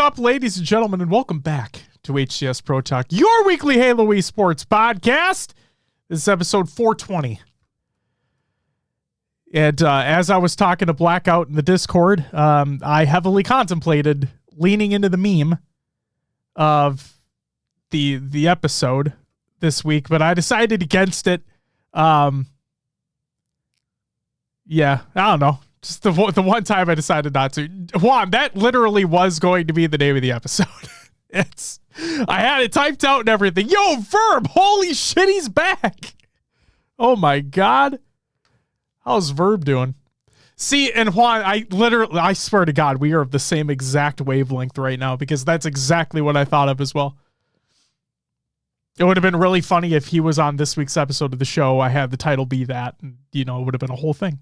up, ladies and gentlemen, and welcome back to HCS Pro Talk, your weekly Halo esports podcast. This is episode 420. And as I was talking to Blackout in the Discord, I heavily contemplated leaning into the meme of the episode this week, but I decided against it. Yeah, I don't know. Just the one time I decided not to. Juan, that literally was going to be the name of the episode. I had it typed out and everything. Yo, Verb, holy shit, he's back. Oh my God. How's Verb doing? See, and Juan, I swear to God, we are of the same exact wavelength right now because that's exactly what I thought of as well. It would have been really funny if he was on this week's episode of the show. I had the title be that, and, it would have been a whole thing.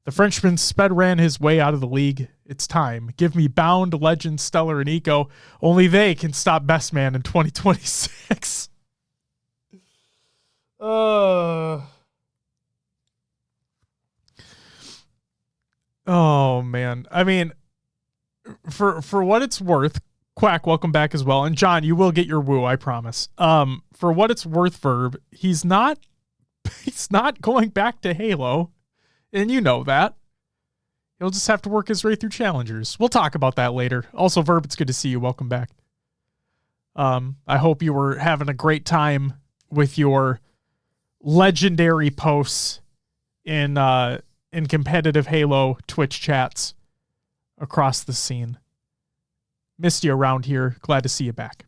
The Frenchman sped ran his way out of the league. It's time. Give me Bound, Legend, Stellar, and Eco. Only they can stop Best Man in 2026. Oh, man. I mean, for what it's worth, Quack, welcome back as well. And John, you will get your woo, I promise. For what it's worth, Verb, he's not going back to Halo. And you know that. He'll just have to work his way through challengers. We'll talk about that later. Also, Verb, it's good to see you. Welcome back. I hope you were having a great time with your legendary posts in competitive Halo Twitch chats across the scene. Missed you around here. Glad to see you back.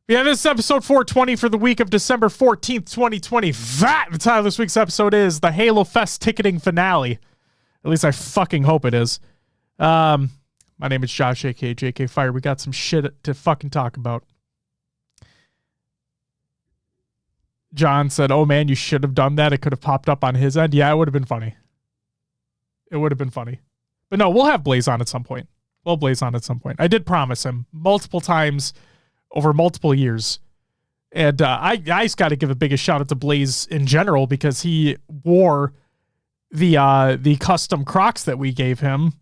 Yeah, this is episode 420 for the week of December 14th, 2020. The title of this week's episode is the Halo Fest ticketing finale. At least I fucking hope it is. My name is Josh, aka JK Fire. We got some shit to fucking talk about. John said, oh man, you should have done that. It could have popped up on his end. Yeah, it would have been funny. It would have been funny. But no, we'll have Blaze on at some point. I did promise him multiple times over multiple years. And I just got to give a biggest shout out to Blaze in general because he wore the custom Crocs that we gave him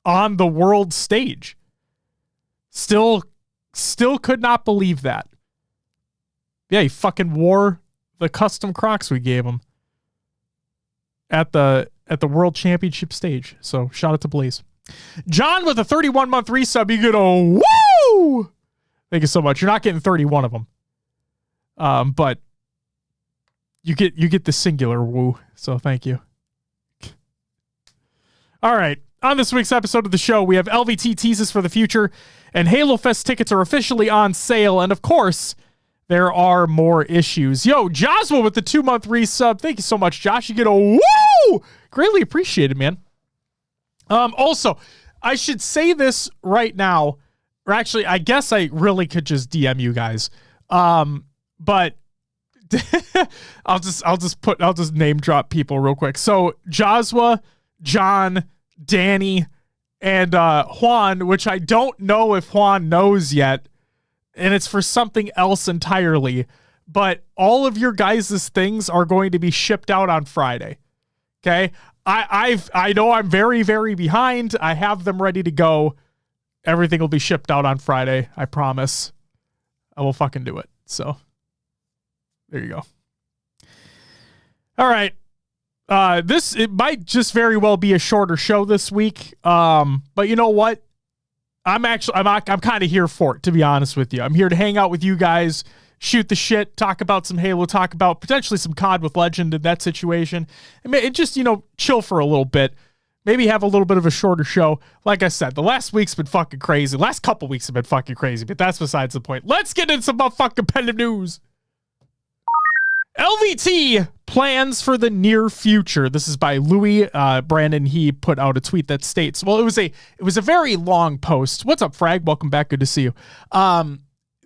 on the world stage. Still could not believe that. Yeah, he fucking wore the custom Crocs we gave him at the World Championship stage. So shout out to Blaze. John with a 31-month resub, you get a woo! Thank you so much. You're not getting 31 of them. But you get the singular woo. So thank you. All right. On this week's episode of the show, we have LVT teases for the future, and Halo Fest tickets are officially on sale. And of course, there are more issues. Yo, Joswell with the 2-month resub. Thank you so much, Josh. You get a woo! Greatly appreciated, man. Also, I should say this right now. Or actually, I guess I really could just DM you guys. But I'll just name drop people real quick. So Joswa, John, Danny, and Juan, which I don't know if Juan knows yet, and it's for something else entirely. But all of your guys' things are going to be shipped out on Friday. Okay? I know I'm very, very behind. I have them ready to go. Everything will be shipped out on Friday. I promise. I will fucking do it. So there you go. All right. It might just very well be a shorter show this week. But you know what? I'm kind of here for it, to be honest with you. I'm here to hang out with you guys, shoot the shit, talk about some Halo, talk about potentially some COD with Legend in that situation. And just, chill for a little bit. Maybe have a little bit of a shorter show. Like I said, the last week's been fucking crazy. Last couple weeks have been fucking crazy, but that's besides the point. Let's get into some motherfucking competitive news. LVT plans for the near future. This is by Louis Brandon. He put out a tweet that states, well, it was a very long post. What's up, Frag? Welcome back. Good to see you.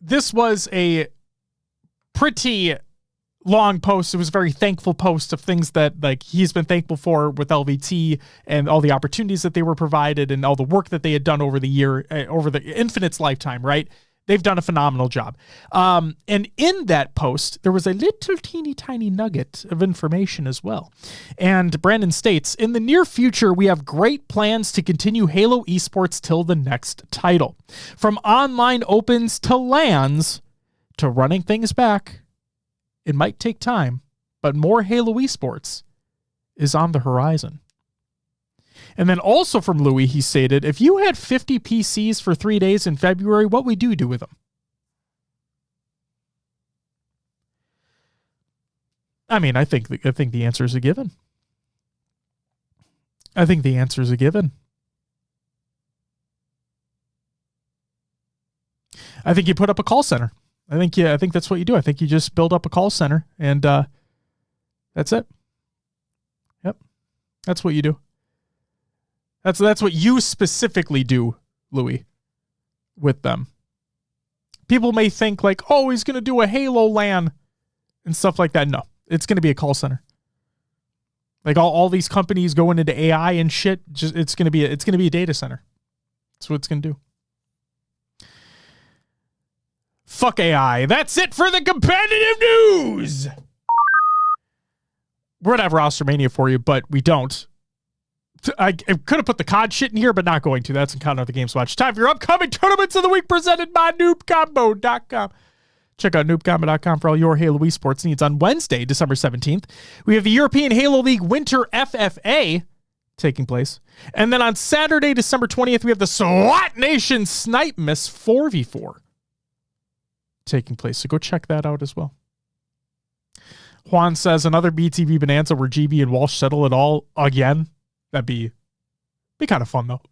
This was a pretty long post. It was a very thankful post of things that he's been thankful for with LVT and all the opportunities that they were provided and all the work that they had done over the year, over the Infinite's lifetime, right? They've done a phenomenal job. And in that post, there was a little teeny tiny nugget of information as well. And Brandon states, in the near future, we have great plans to continue Halo esports till the next title. From online opens to LANs to running things back. It might take time, but more Halo esports is on the horizon. And then also from Louis, he stated, if you had 50 PCs for 3 days in February, what would you do with them? I mean, I think the answer is a given. I think the answer is a given. I think you put up a call center. I think that's what you do. I think you just build up a call center, and that's it. Yep, that's what you do. That's what you specifically do, Louis, with them. People may think like, oh, he's going to do a Halo LAN and stuff like that. No, it's going to be a call center. Like all these companies going into AI and shit, it's going to be a data center. That's what it's going to do. Fuck AI. That's it for the competitive news. We're going to have Rostermania for you, but we don't. I could have put the COD shit in here, but not going to. That's in Count Out the Games Watch. Time for your upcoming tournaments of the week presented by noobcombo.com. Check out noobcombo.com for all your Halo esports needs. On Wednesday, December 17th, we have the European Halo League Winter FFA taking place. And then on Saturday, December 20th, we have the SWAT Nation Snipe Miss 4v4 taking place. So go check that out as well. Juan says, another BTV Bonanza where GB and Walsh settle it all again. That'd be kind of fun, though.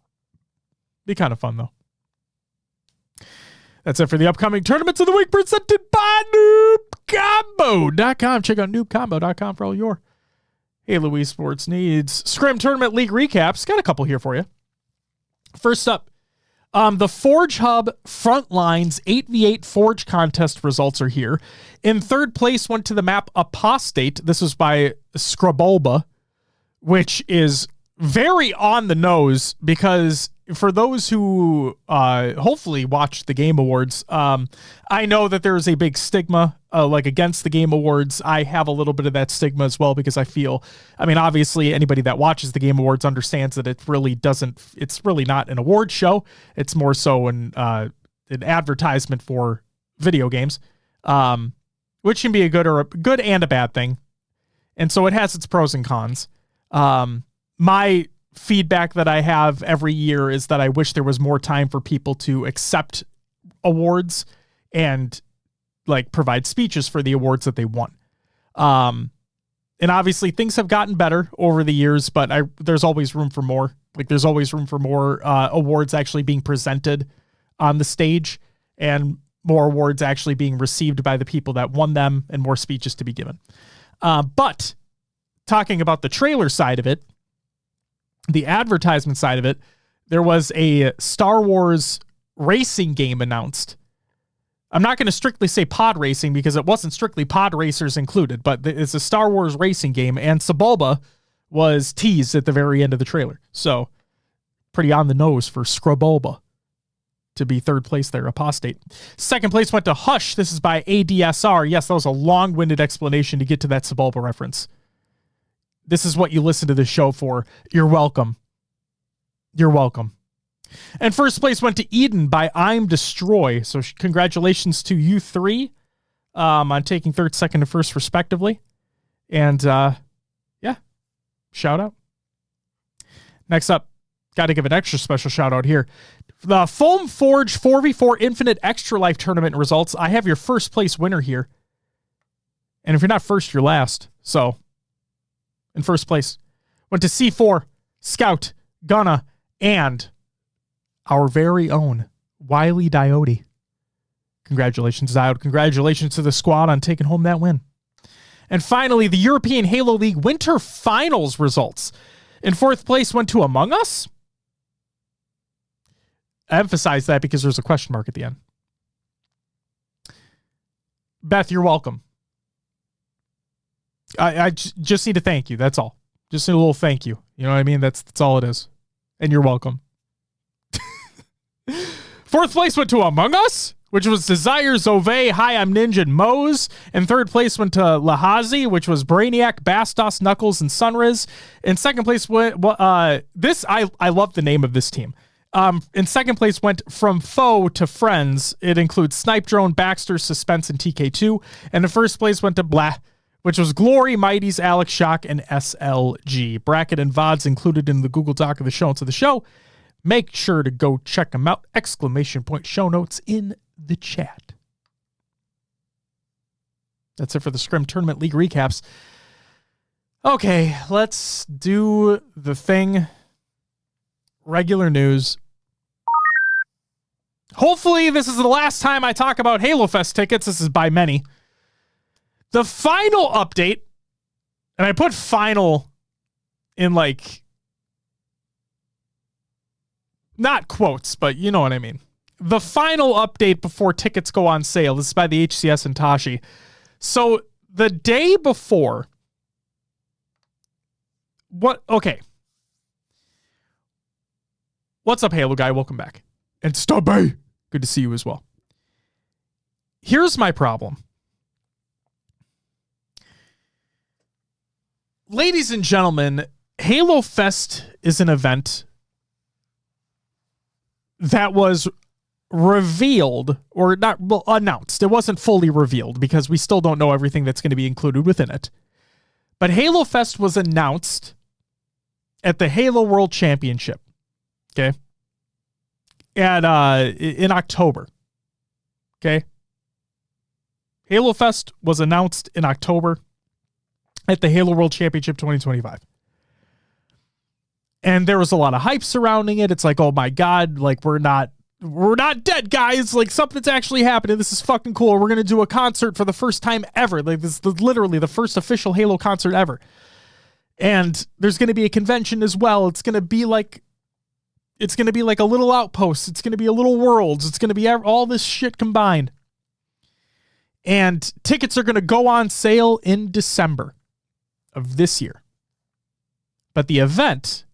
That's it for the upcoming tournaments of the week presented by noobcombo.com. Check out noobcombo.com for all your Halo esports needs. Scrim Tournament League recaps. Got a couple here for you. First up, the Forge Hub Frontlines 8v8 Forge contest results are here. In third place went to the map Apostate. This was by Scrabulba, which is very on the nose because for those who hopefully watched the Game Awards, I know that there is a big stigma against the Game Awards. I have a little bit of that stigma as well because I feel, obviously anybody that watches the Game Awards understands that it's really not an award show. It's more so an advertisement for video games, which can be a good and a bad thing. And so it has its pros and cons. My feedback that I have every year is that I wish there was more time for people to accept awards and provide speeches for the awards that they won. And obviously things have gotten better over the years, but there's always room for more. There's always room for more awards actually being presented on the stage and more awards actually being received by the people that won them and more speeches to be given. But talking about the trailer side of it, the advertisement side of it, there was a Star Wars racing game announced. I'm not going to strictly say pod racing because it wasn't strictly pod racers included, but it's a Star Wars racing game, and Sebulba was teased at the very end of the trailer. So pretty on the nose for Scrabulba to be third place there, Apostate. Second place went to Hush. This is by ADSR. Yes, that was a long-winded explanation to get to that Sebulba reference. This is what you listen to the show for. You're welcome. You're welcome. And first place went to Eden by I'm Destroy. So congratulations to you three on taking third, second, and first respectively. And shout out. Next up, got to give an extra special shout out here. The Foam Forge 4v4 Infinite Extra Life Tournament results. I have your first place winner here. And if you're not first, you're last. So in first place went to C4, Scout, Gunna, and our very own Wiley Diode. Congratulations, Diode. Congratulations to the squad on taking home that win. And finally, the European Halo League Winter Finals results. In fourth place went to Among Us. I emphasize that because there's a question mark at the end. Beth, you're welcome. I just need to thank you. That's all. Just a little thank you. You know what I mean? That's all it is. And you're welcome. Fourth place went to Among Us. which was Desire, Zove, Hi, I'm Ninja, and Moze. And third place went to Lahazi, which was Brainiac, Bastos, Knuckles, and Sunriz. In second place went, I love the name of this team. In second place went From Foe to Friends. It includes Snipe Drone, Baxter, Suspense, and TK2. And in first place went to Blah, which was Glory, Mighties, Alex Shock, and SLG. Bracket and VODs included in the Google Doc of the show notes of the show. Make sure to go check them out. ! Show notes in the chat. That's it for the Scrim Tournament League recaps. Okay, let's do the thing. Regular news. Hopefully this is the last time I talk about Halo Fest tickets. This is by many. The final update, and I put final in like, not quotes, but you know what I mean. The final update before tickets go on sale. This is by the HCS and Tashi. So the day before, okay. What's up, Halo guy? Welcome back. And Stubby, good to see you as well. Here's my problem. Ladies and gentlemen, Halo Fest is an event that was revealed, or not, well, announced. It wasn't fully revealed because we still don't know everything that's going to be included within it. But Halo Fest was announced at the Halo World Championship. Okay. In October. Okay. Halo Fest was announced in October at the Halo World Championship 2025. And there was a lot of hype surrounding it. It's like, oh my God, like we're not dead, guys. Like something's actually happening. This is fucking cool. We're going to do a concert for the first time ever. Like this is literally the first official Halo concert ever. And there's going to be a convention as well. It's going to be like a little outpost. It's going to be a little worlds. It's going to be all this shit combined. And tickets are going to go on sale in December of this year. But the event,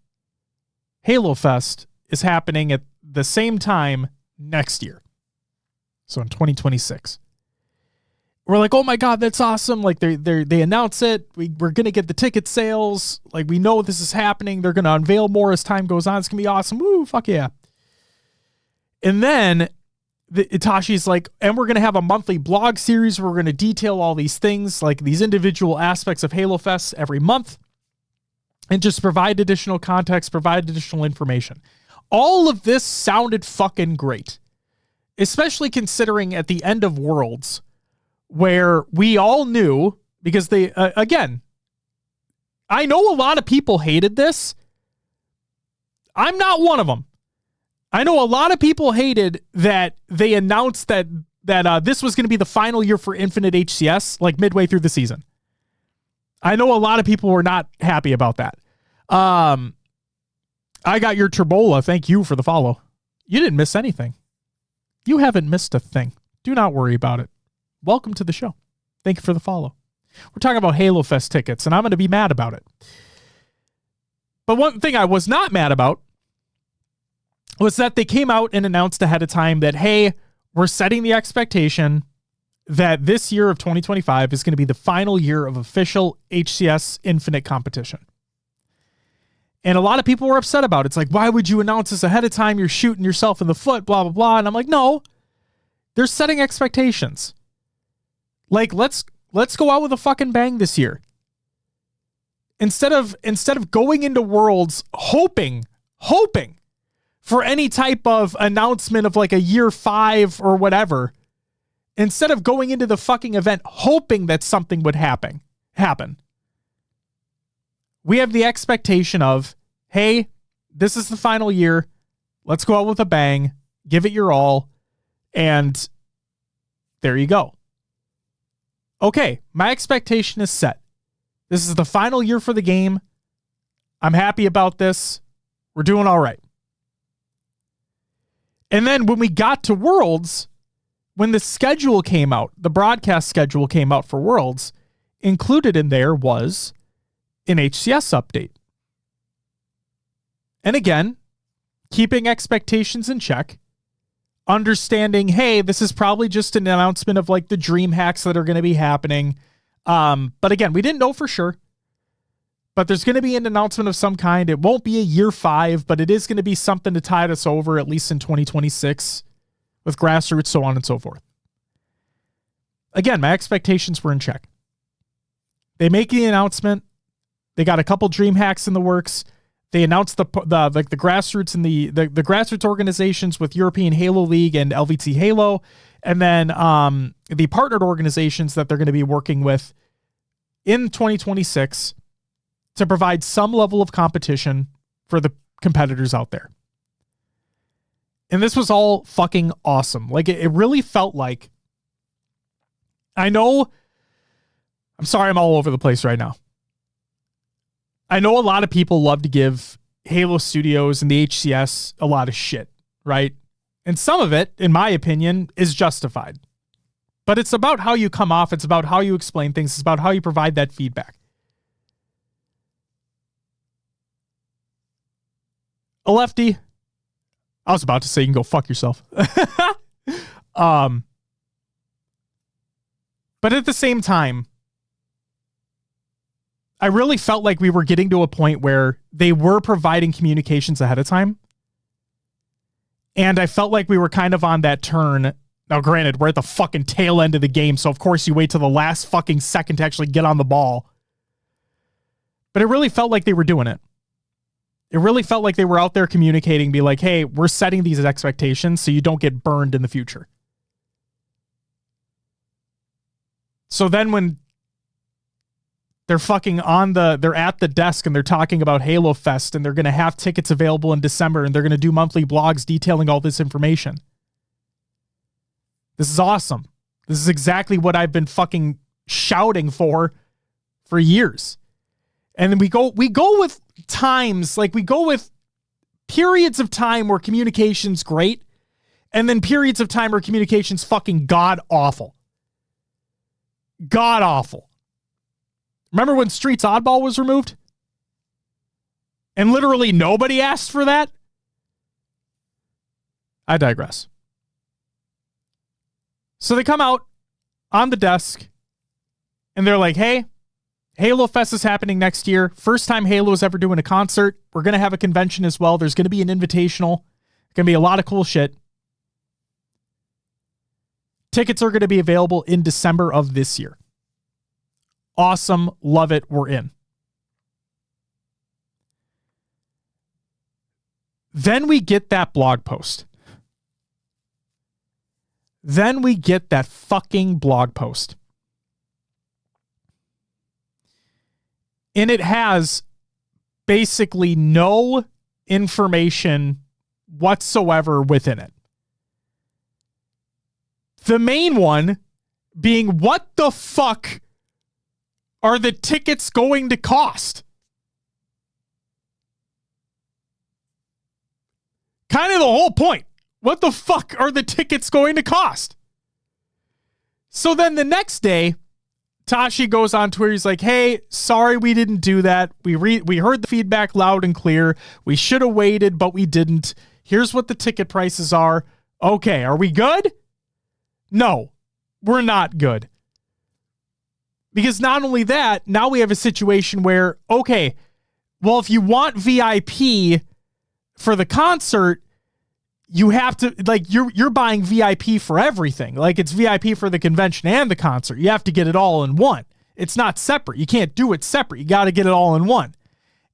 Halo Fest, is happening at the same time next year. So in 2026. We're like, oh my God, that's awesome. Like they announce it. We're going to get the ticket sales. Like we know this is happening. They're going to unveil more as time goes on. It's going to be awesome. Woo, fuck yeah. And then Itashi's like, and we're going to have a monthly blog series where we're going to detail all these things, like these individual aspects of Halo Fest every month, and just provide additional context, provide additional information. All of this sounded fucking great, especially considering at the end of Worlds, where we all knew, because they, again, I know a lot of people hated this. I'm not one of them. I know a lot of people hated that they announced that this was going to be the final year for Infinite HCS, like midway through the season. I know a lot of people were not happy about that. I got your Turbola. Thank you for the follow. You didn't miss anything. You haven't missed a thing. Do not worry about it. Welcome to the show. Thank you for the follow. We're talking about Halo Fest tickets, and I'm going to be mad about it. But one thing I was not mad about was that they came out and announced ahead of time that, hey, we're setting the expectation that this year of 2025 is going to be the final year of official HCS Infinite competition. And a lot of people were upset about it. It's like, why would you announce this ahead of time? You're shooting yourself in the foot, blah, blah, blah. And I'm like, no, they're setting expectations. Like, let's go out with a fucking bang this year. Instead of going into Worlds hoping for any type of announcement of like a year 5 or whatever, instead of going into the fucking event hoping that something would happen, we have the expectation of, hey, this is the final year. Let's go out with a bang, give it your all, and there you go. Okay, my expectation is set. This is the final year for the game. I'm happy about this. We're doing all right. And then when we got to Worlds, when the schedule came out, the broadcast schedule came out for Worlds, included in there was an HCS update. And again, keeping expectations in check, understanding, hey, this is probably just an announcement of like the dream hacks that are going to be happening. But again, we didn't know for sure. But there's going to be an announcement of some kind. It won't be a year 5, but it is going to be something to tide us over, at least in 2026, with grassroots, so on and so forth. Again, my expectations were in check. They make the announcement. They got a couple dream hacks in the works. They announced the grassroots and the grassroots organizations with European Halo League and LVT Halo, and then the partnered organizations that they're going to be working with in 2026 to provide some level of competition for the competitors out there. And this was all fucking awesome. Like, it really felt like, I know, I'm sorry I'm all over the place right now. I know a lot of people love to give Halo Studios and the HCS a lot of shit, right? And some of it, in my opinion, is justified. But it's about how you come off. It's about how you explain things. It's about how you provide that feedback. A lefty, I was about to say you can go fuck yourself. But at the same time, I really felt like we were getting to a point where they were providing communications ahead of time. And I felt like we were kind of on that turn. Now, granted, we're at the fucking tail end of the game, so of course you wait till the last fucking second to actually get on the ball. But it really felt like they were doing it. It really felt like they were out there communicating, be like, hey, we're setting these expectations so you don't get burned in the future. So then when they're fucking they're at the desk and they're talking about Halo Fest and they're going to have tickets available in December and they're going to do monthly blogs detailing all this information. This is awesome. This is exactly what I've been fucking shouting for years. And then we go with times, like we go with periods of time where communication's great and then periods of time where communication's fucking god awful. God awful. Remember when Streets Oddball was removed? And literally nobody asked for that? I digress. So they come out on the desk and they're like, hey, Halo Fest is happening next year. First time Halo's ever doing a concert. We're going to have a convention as well. There's going to be an invitational. Going to be a lot of cool shit. Tickets are going to be available in December of this year. Awesome. Love it. We're in. Then we get that blog post. Then we get that fucking blog post. And it has basically no information whatsoever within it. The main one being, what the fuck are the tickets going to cost? Kind of the whole point. What the fuck are the tickets going to cost? So then the next day, Tashi goes on Twitter. He's like, hey, sorry we didn't do that. We heard the feedback loud and clear. We should have waited, but we didn't. Here's what the ticket prices are. Okay, are we good? No, we're not good. Because not only that, now we have a situation where, okay, well, if you want VIP for the concert, you have to, like, you're buying VIP for everything. Like, it's VIP for the convention and the concert. You have to get it all in one. It's not separate. You can't do it separate. You got to get it all in one.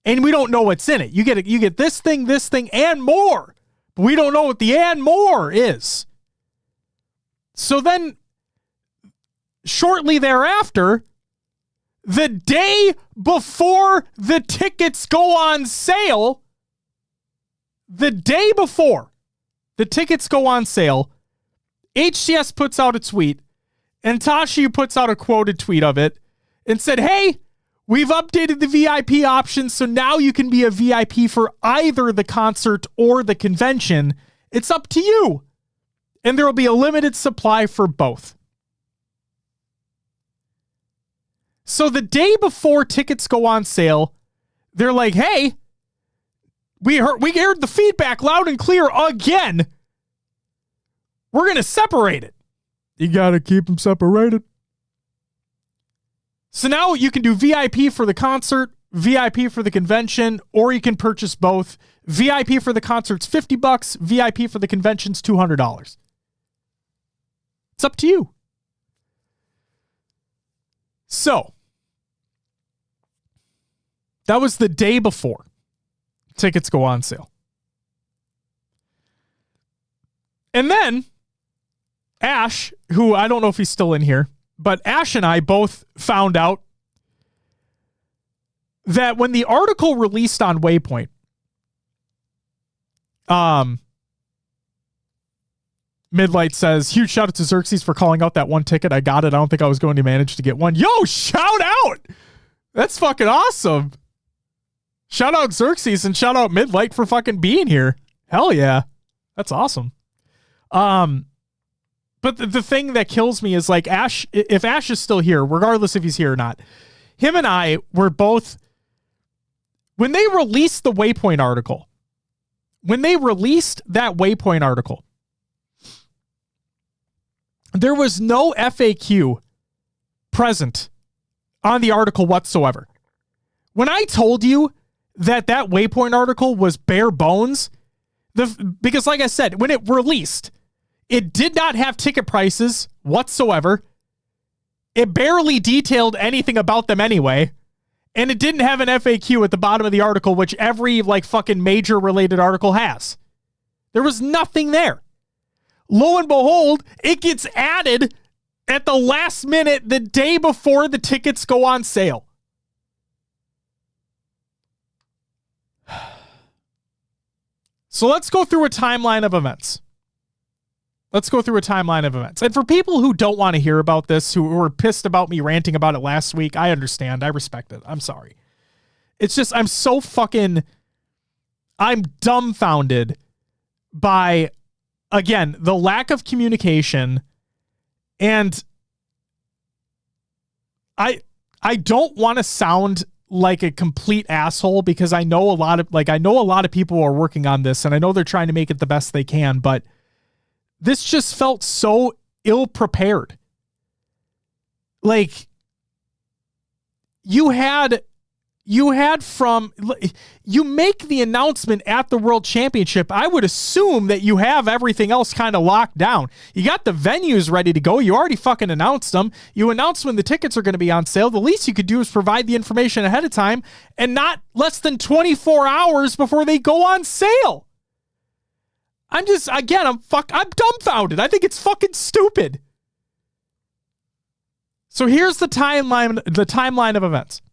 And we don't know what's in it. You get this thing, and more. But we don't know what the and more is. So then, shortly thereafter, the day before the tickets go on sale, HCS puts out a tweet, and Tashi puts out a quoted tweet of it and said, hey, we've updated the VIP options, so now you can be a VIP for either the concert or the convention. It's up to you. And there will be a limited supply for both. So the day before tickets go on sale, they're like, hey, we heard the feedback loud and clear again. We're going to separate it. You got to keep them separated. So now you can do VIP for the concert, VIP for the convention, or you can purchase both. VIP for the concert's $50, VIP for the convention's $200. It's up to you. So, that was the day before tickets go on sale. And then, Ash, who I don't know if he's still in here, but Ash and I both found out that when the article released on Waypoint, Midlight says, huge shout out to Xerxes for calling out that one ticket. I got it. I don't think I was going to manage to get one. Yo, shout out. That's fucking awesome. Shout out Xerxes and shout out Midlight for fucking being here. Hell yeah. That's awesome. But the thing that kills me is like Ash, if Ash is still here, regardless if he's here or not, him and I were both, when they released the Waypoint article, there was no FAQ present on the article whatsoever. When I told you that Waypoint article was bare bones, because like I said, when it released, it did not have ticket prices whatsoever. It barely detailed anything about them anyway. And it didn't have an FAQ at the bottom of the article, which every like fucking major related article has. There was nothing there. Lo and behold, it gets added at the last minute the day before the tickets go on sale. So let's go through a timeline of events. And for people who don't want to hear about this, who were pissed about me ranting about it last week, I understand. I respect it. I'm sorry. It's just, I'm dumbfounded by, again, the lack of communication. And I don't want to sound like a complete asshole because I know a lot of people are working on this and I know they're trying to make it the best they can, but this just felt so ill-prepared. Like, you make the announcement at the World Championship. I would assume that you have everything else kind of locked down. You got the venues ready to go. You already fucking announced them. You announced when the tickets are going to be on sale. The least you could do is provide the information ahead of time and not less than 24 hours before they go on sale. I'm dumbfounded. I think it's fucking stupid. So here's the timeline of events.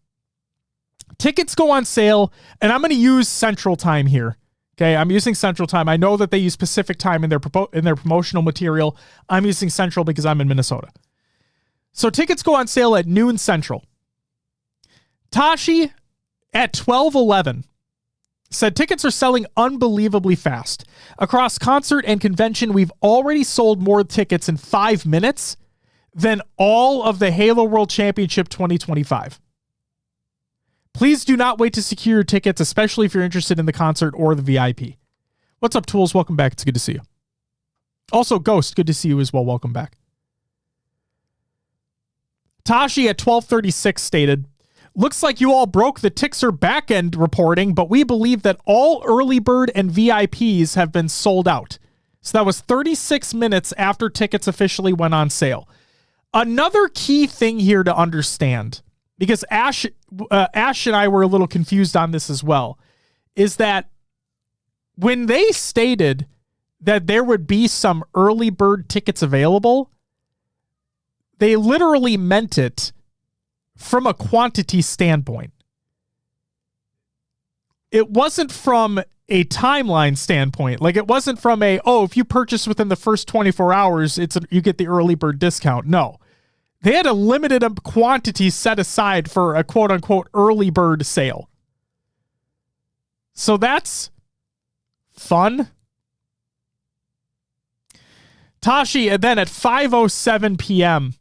Tickets go on sale, and I'm going to use Central Time here. Okay, I'm using Central Time. I know that they use Pacific Time in their promotional material. I'm using Central because I'm in Minnesota. So tickets go on sale at noon Central. Tashi at 12:11 said tickets are selling unbelievably fast. Across concert and convention, we've already sold more tickets in 5 minutes than all of the Halo World Championship 2025. Please do not wait to secure your tickets, especially if you're interested in the concert or the VIP. What's up, Tools? Welcome back. It's good to see you. Also, Ghost, good to see you as well. Welcome back. Tashi at 12:36 stated, looks like you all broke the Tixer backend reporting, but we believe that all early bird and VIPs have been sold out. So that was 36 minutes after tickets officially went on sale. Another key thing here to understand, because Ash and I were a little confused on this as well, is that when they stated that there would be some early bird tickets available, they literally meant it from a quantity standpoint. It wasn't from a timeline standpoint. Like, it wasn't from if you purchase within the first 24 hours, you get the early bird discount. No. They had a limited quantity set aside for a quote unquote early bird sale. So that's fun. Tashi, and then at 5:07 p.m.,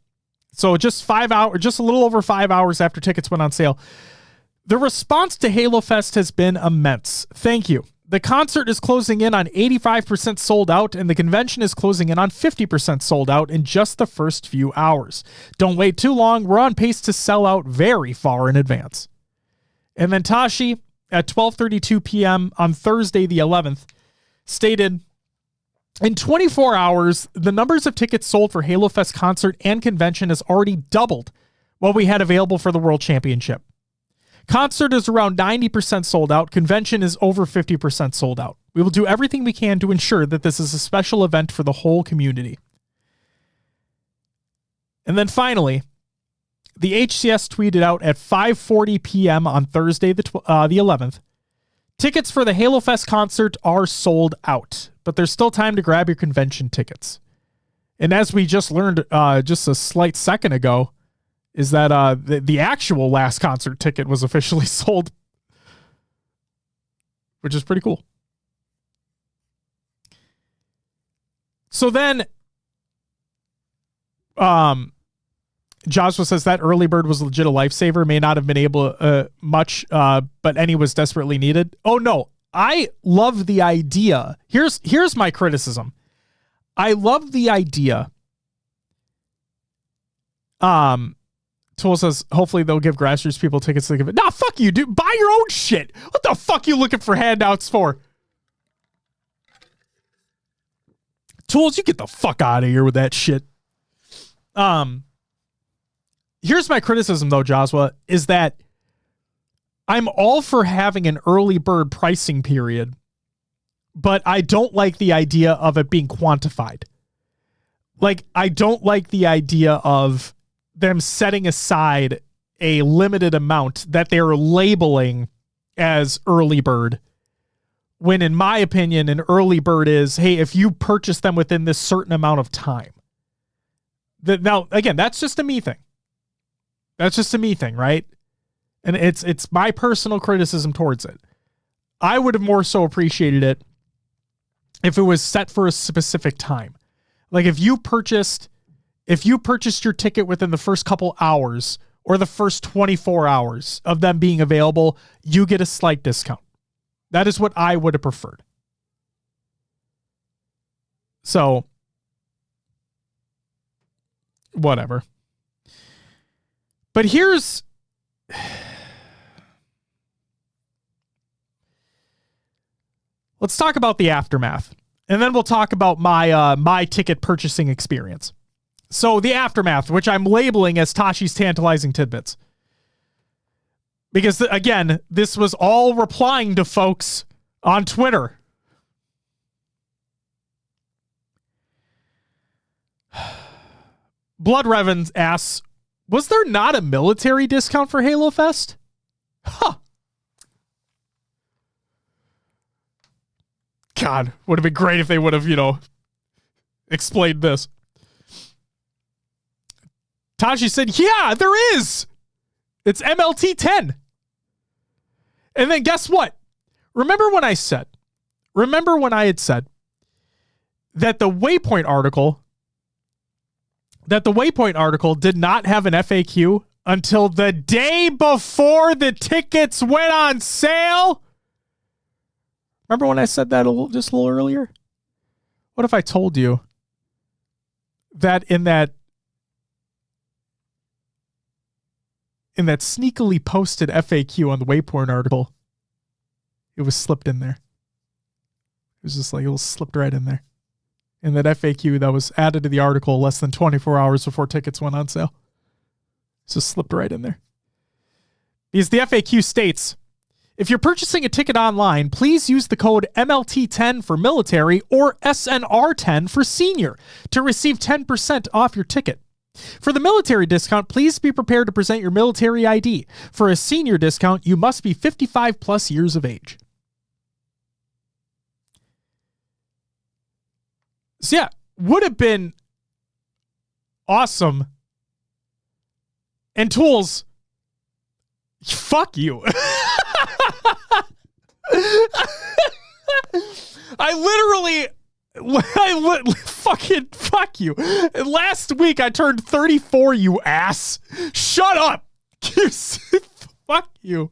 so just a little over 5 hours after tickets went on sale, the response to Halo Fest has been immense. Thank you. The concert is closing in on 85% sold out, and the convention is closing in on 50% sold out in just the first few hours. Don't wait too long. We're on pace to sell out very far in advance. And then Tashi, at 12:32 p.m. on Thursday the 11th, stated, in 24 hours, the numbers of tickets sold for Halo Fest concert and convention has already doubled what we had available for the World Championship. Concert is around 90% sold out. Convention is over 50% sold out. We will do everything we can to ensure that this is a special event for the whole community. And then finally, the HCS tweeted out at 5:40 p.m. on Thursday the 11th, tickets for the Halo Fest concert are sold out, but there's still time to grab your convention tickets. And as we just learned just a slight second ago, is that the actual last concert ticket was officially sold, which is pretty cool. So then, Joshua says that early bird was legit a lifesaver. May not have been able much, but any was desperately needed. Oh no, I love the idea. Here's my criticism. I love the idea. Tool says, hopefully they'll give grassroots people tickets to give it. Nah, fuck you, dude. Buy your own shit. What the fuck you looking for handouts for? Tools, you get the fuck out of here with that shit. Here's my criticism though, Joshua, is that I'm all for having an early bird pricing period, but I don't like the idea of it being quantified. Like, I don't like the idea of them setting aside a limited amount that they're labeling as early bird, when in my opinion, an early bird is, hey, if you purchase them within this certain amount of time. Now, again, that's just a me thing. That's just a me thing, right? And it's my personal criticism towards it. I would have more so appreciated it if it was set for a specific time. Like if you purchased your ticket within the first couple hours or the first 24 hours of them being available, you get a slight discount. That is what I would have preferred. So, whatever. But let's talk about the aftermath. And then we'll talk about my ticket purchasing experience. So the aftermath, which I'm labeling as Tashi's tantalizing tidbits. Because, again, this was all replying to folks on Twitter. Blood Revan asks, was there not a military discount for Halo Fest? Huh. God, would have been great if they would have, explained this. Tashi said, yeah, there is. It's MLT 10. And then guess what? Remember when I had said that the Waypoint article did not have an FAQ until the day before the tickets went on sale? Remember when I said that just a little earlier? What if I told you that in that sneakily posted FAQ on the Waypoint article, it was slipped in there. It was just like, it was slipped right in there. In that FAQ that was added to the article less than 24 hours before tickets went on sale. It's just slipped right in there. Because the FAQ states, if you're purchasing a ticket online, please use the code MLT10 for military or SNR10 for senior to receive 10% off your ticket. For the military discount, please be prepared to present your military ID. For a senior discount, you must be 55 plus years of age. So yeah, would have been awesome. And Tools, fuck you. Fucking fuck you. Last week I turned 34, you ass. Shut up. Fuck you.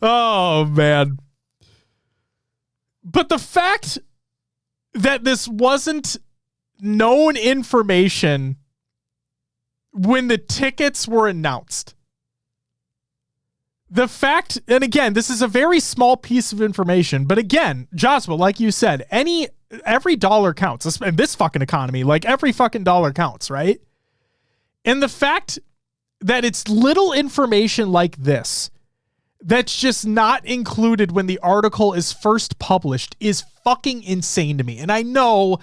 Oh, man. But the fact that this wasn't known information when the tickets were announced. The fact, and again, this is a very small piece of information, but again, Joshua, like you said, every dollar counts. In this fucking economy, like every fucking dollar counts, right? And the fact that it's little information like this that's just not included when the article is first published is fucking insane to me. And I know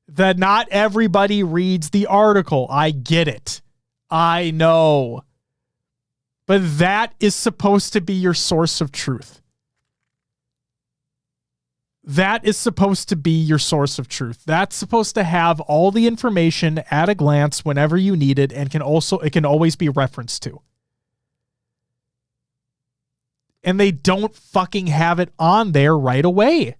that not everybody reads the article. I get it. I know. But that is supposed to be your source of truth. That is supposed to be your source of truth. That's supposed to have all the information at a glance whenever you need it, and it can always be referenced to. And they don't fucking have it on there right away.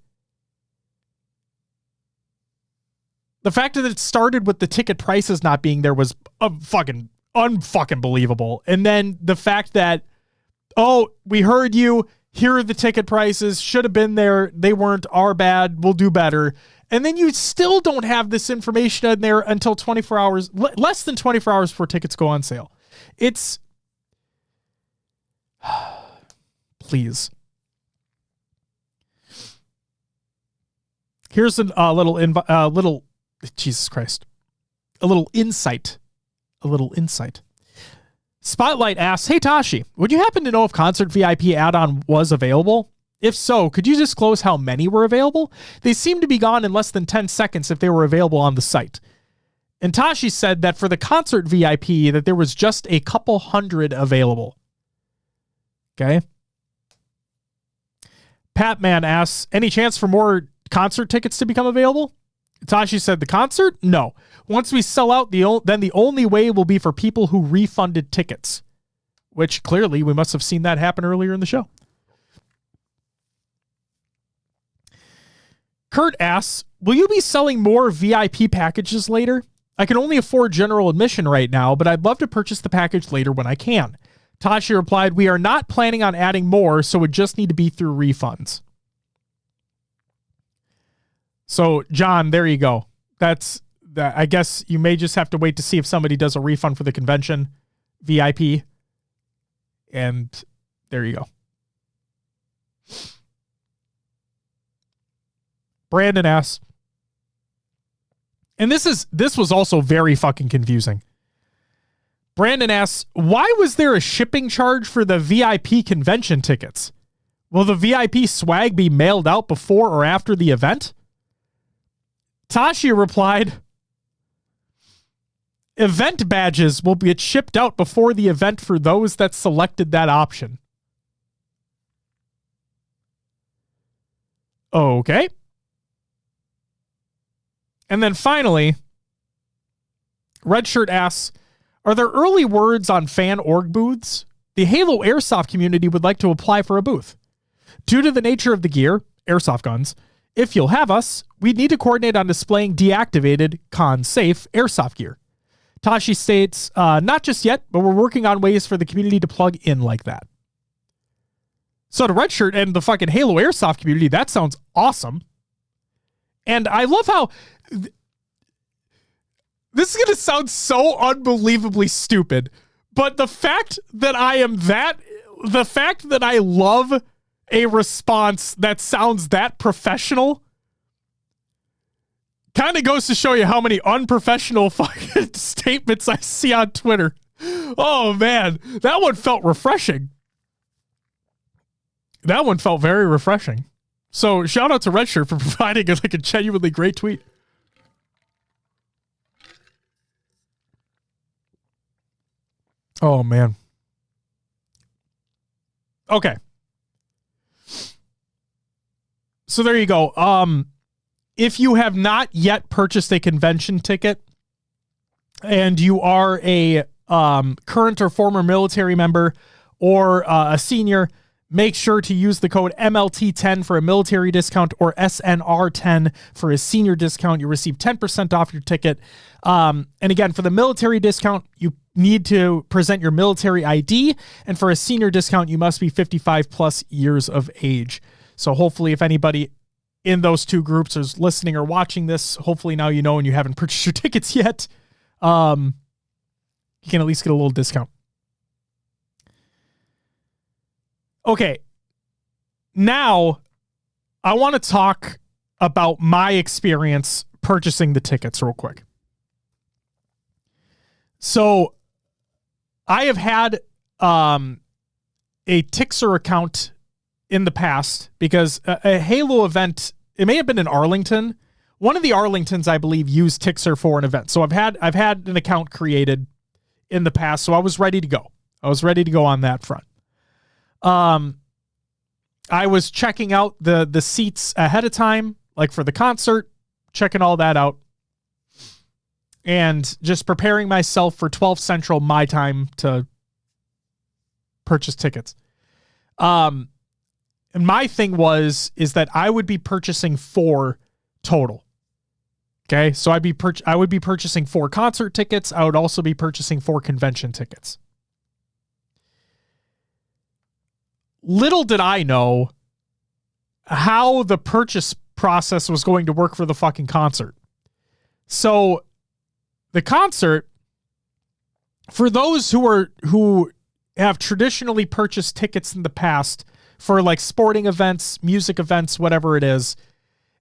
The fact that it started with the ticket prices not being there was fucking unfucking believable. And then the fact that, oh, we heard you, here are the ticket prices, should have been there, they weren't, our bad, we'll do better. And then you still don't have this information in there until 24 hours, less than 24 hours before tickets go on sale. It's, please. Here's a little Jesus Christ. A little insight. Spotlight asks, hey Tashi, would you happen to know if Concert VIP add-on was available? If so, could you disclose how many were available? They seem to be gone in less than 10 seconds if they were available on the site. And Tashi said that for the Concert VIP that there was just a couple hundred available. Okay. Patman asks, any chance for more concert tickets to become available? Tashi said the concert? No. Once we sell out, then the only way will be for people who refunded tickets, which clearly we must have seen that happen earlier in the show. Kurt asks, will you be selling more VIP packages later? I can only afford general admission right now, but I'd love to purchase the package later when I can. Tashi replied, we are not planning on adding more, so it would just need to be through refunds. So, John, there you go. That's that. I guess you may just have to wait to see if somebody does a refund for the convention VIP. And there you go. Brandon asks, and this was also very fucking confusing. Brandon asks, why was there a shipping charge for the VIP convention tickets? Will the VIP swag be mailed out before or after the event? Tashi replied, event badges will get shipped out before the event for those that selected that option. Okay. And then finally, Redshirt asks, are there early words on fan org booths? The Halo Airsoft community would like to apply for a booth. Due to the nature of the gear, airsoft guns, if you'll have us, we'd need to coordinate on displaying deactivated, con-safe airsoft gear. Tashi states, not just yet, but we're working on ways for the community to plug in like that. So to Redshirt and the fucking Halo Airsoft community, that sounds awesome. And I love how... This is going to sound so unbelievably stupid, but the fact that I love a response that sounds that professional kind of goes to show you how many unprofessional fucking statements I see on Twitter. Oh man, that one felt refreshing. That one felt very refreshing. So shout out to Redshirt for providing like a genuinely great tweet. Oh man. Okay. So there you go. If you have not yet purchased a convention ticket and you are a current or former military member or a senior, Make sure to use the code MLT10 for a military discount or SNR10 for a senior discount. You receive 10% off your ticket. And again, for the military discount, you need to present your military ID. And for a senior discount, you must be 55 plus years of age. So hopefully if anybody in those two groups is listening or watching this, hopefully now you know and you haven't purchased your tickets yet, you can at least get a little discount. Okay, now I want to talk about my experience purchasing the tickets real quick. So I have had a Tixer account in the past because a Halo event, it may have been in Arlington. One of the Arlingtons, I believe, used Tixer for an event. So I've had an account created in the past, so I was ready to go. I was ready to go on that front. I was checking out the seats ahead of time, like for the concert, checking all that out, and just preparing myself for 12 Central my time to purchase tickets. And my thing is that I would be purchasing 4 total. Okay, so I would be purchasing 4 concert tickets. I would also be purchasing 4 convention tickets. Little did I know how the purchase process was going to work for the fucking concert. So the concert, for those who have traditionally purchased tickets in the past for like sporting events, music events, whatever it is,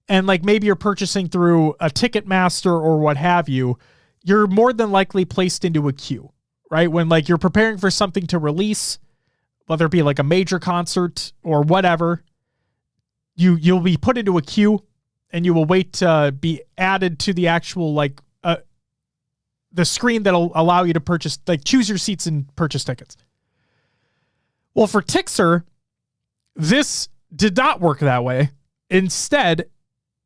and like maybe you're purchasing through a Ticketmaster or what have you, you're more than likely placed into a queue, right? When like you're preparing for something to release, whether it be like a major concert or whatever, you'll be put into a queue and you will wait to be added to the actual like the screen that'll allow you to purchase, like choose your seats and purchase tickets. Well, for Tixer, this did not work that way. Instead,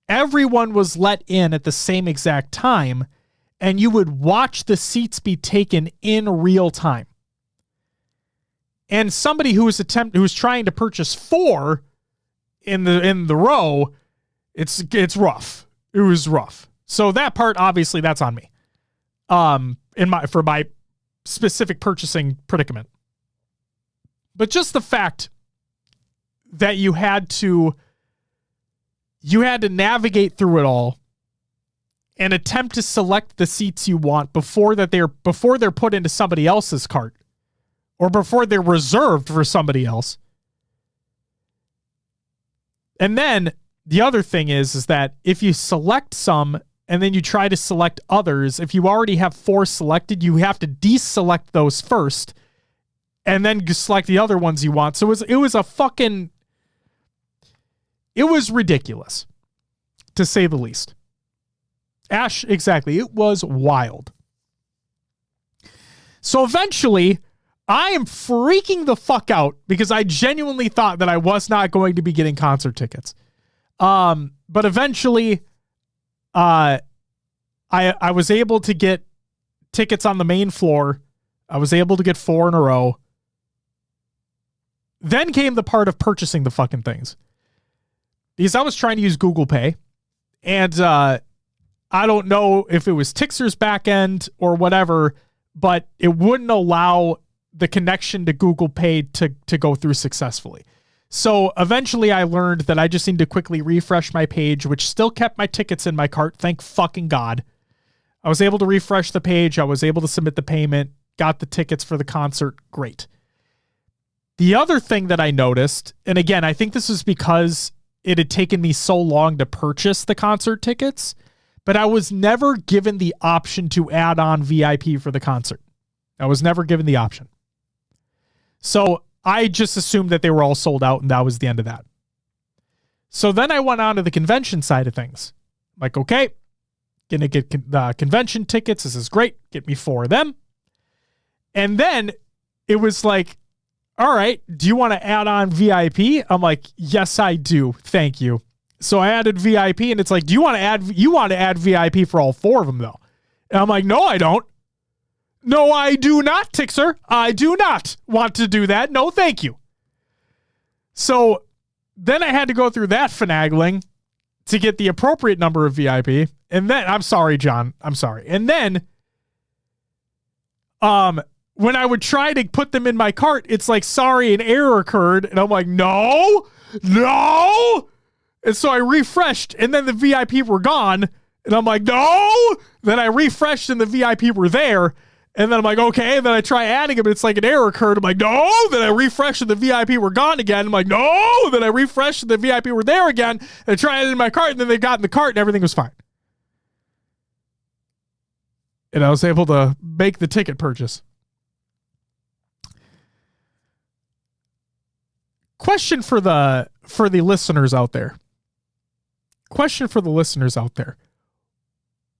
everyone was let in at the same exact time, and you would watch the seats be taken in real time. And somebody who was trying to purchase 4 in the row, it's rough. It was rough. So that part, obviously, that's on me. For my specific purchasing predicament. But just the fact that you had to navigate through it all and attempt to select the seats you want before they're put into somebody else's cart or before they're reserved for somebody else. And then the other thing is that if you select some and then you try to select others, if you already have 4 selected, you have to deselect those first and then select the other ones you want. So it was ridiculous, to say the least. Ash, exactly. It was wild. So eventually, I am freaking the fuck out because I genuinely thought that I was not going to be getting concert tickets. But eventually, I was able to get tickets on the main floor. I was able to get 4 in a row. Then came the part of purchasing the fucking things. Because I was trying to use Google Pay. And I don't know if it was Tixer's back end or whatever, but it wouldn't allow the connection to Google Pay to go through successfully. So eventually I learned that I just need to quickly refresh my page, which still kept my tickets in my cart. Thank fucking God. I was able to refresh the page. I was able to submit the payment, got the tickets for the concert. Great. The other thing that I noticed, and again, I think this is because it had taken me so long to purchase the concert tickets, but I was never given the option to add on VIP for the concert. I was never given the option. So I just assumed that they were all sold out and that was the end of that. So then I went on to the convention side of things. Like, okay, gonna get convention tickets. This is great. Get me 4 of them. And then it was like, all right, do you want to add on VIP? I'm like, yes, I do. Thank you. So I added VIP and it's like, you want to add VIP for all 4 of them though? And I'm like, no, I don't. No, I do not, Tixer. I do not want to do that. No, thank you. So then I had to go through that finagling to get the appropriate number of VIP. And then, I'm sorry, John. I'm sorry. And then, when I would try to put them in my cart, it's like, sorry, an error occurred. And I'm like, no. And so I refreshed, and then the VIP were gone. And I'm like, no. Then I refreshed, and the VIP were there. And then I'm like, okay. And then I try adding them, and it's like an error occurred. I'm like, no. Then I refreshed, and the VIP were gone again. I'm like, no. Then I refreshed, and the VIP were there again. And I tried it in my cart, and then they got in the cart, and everything was fine. And I was able to make the ticket purchase. Question for the listeners out there.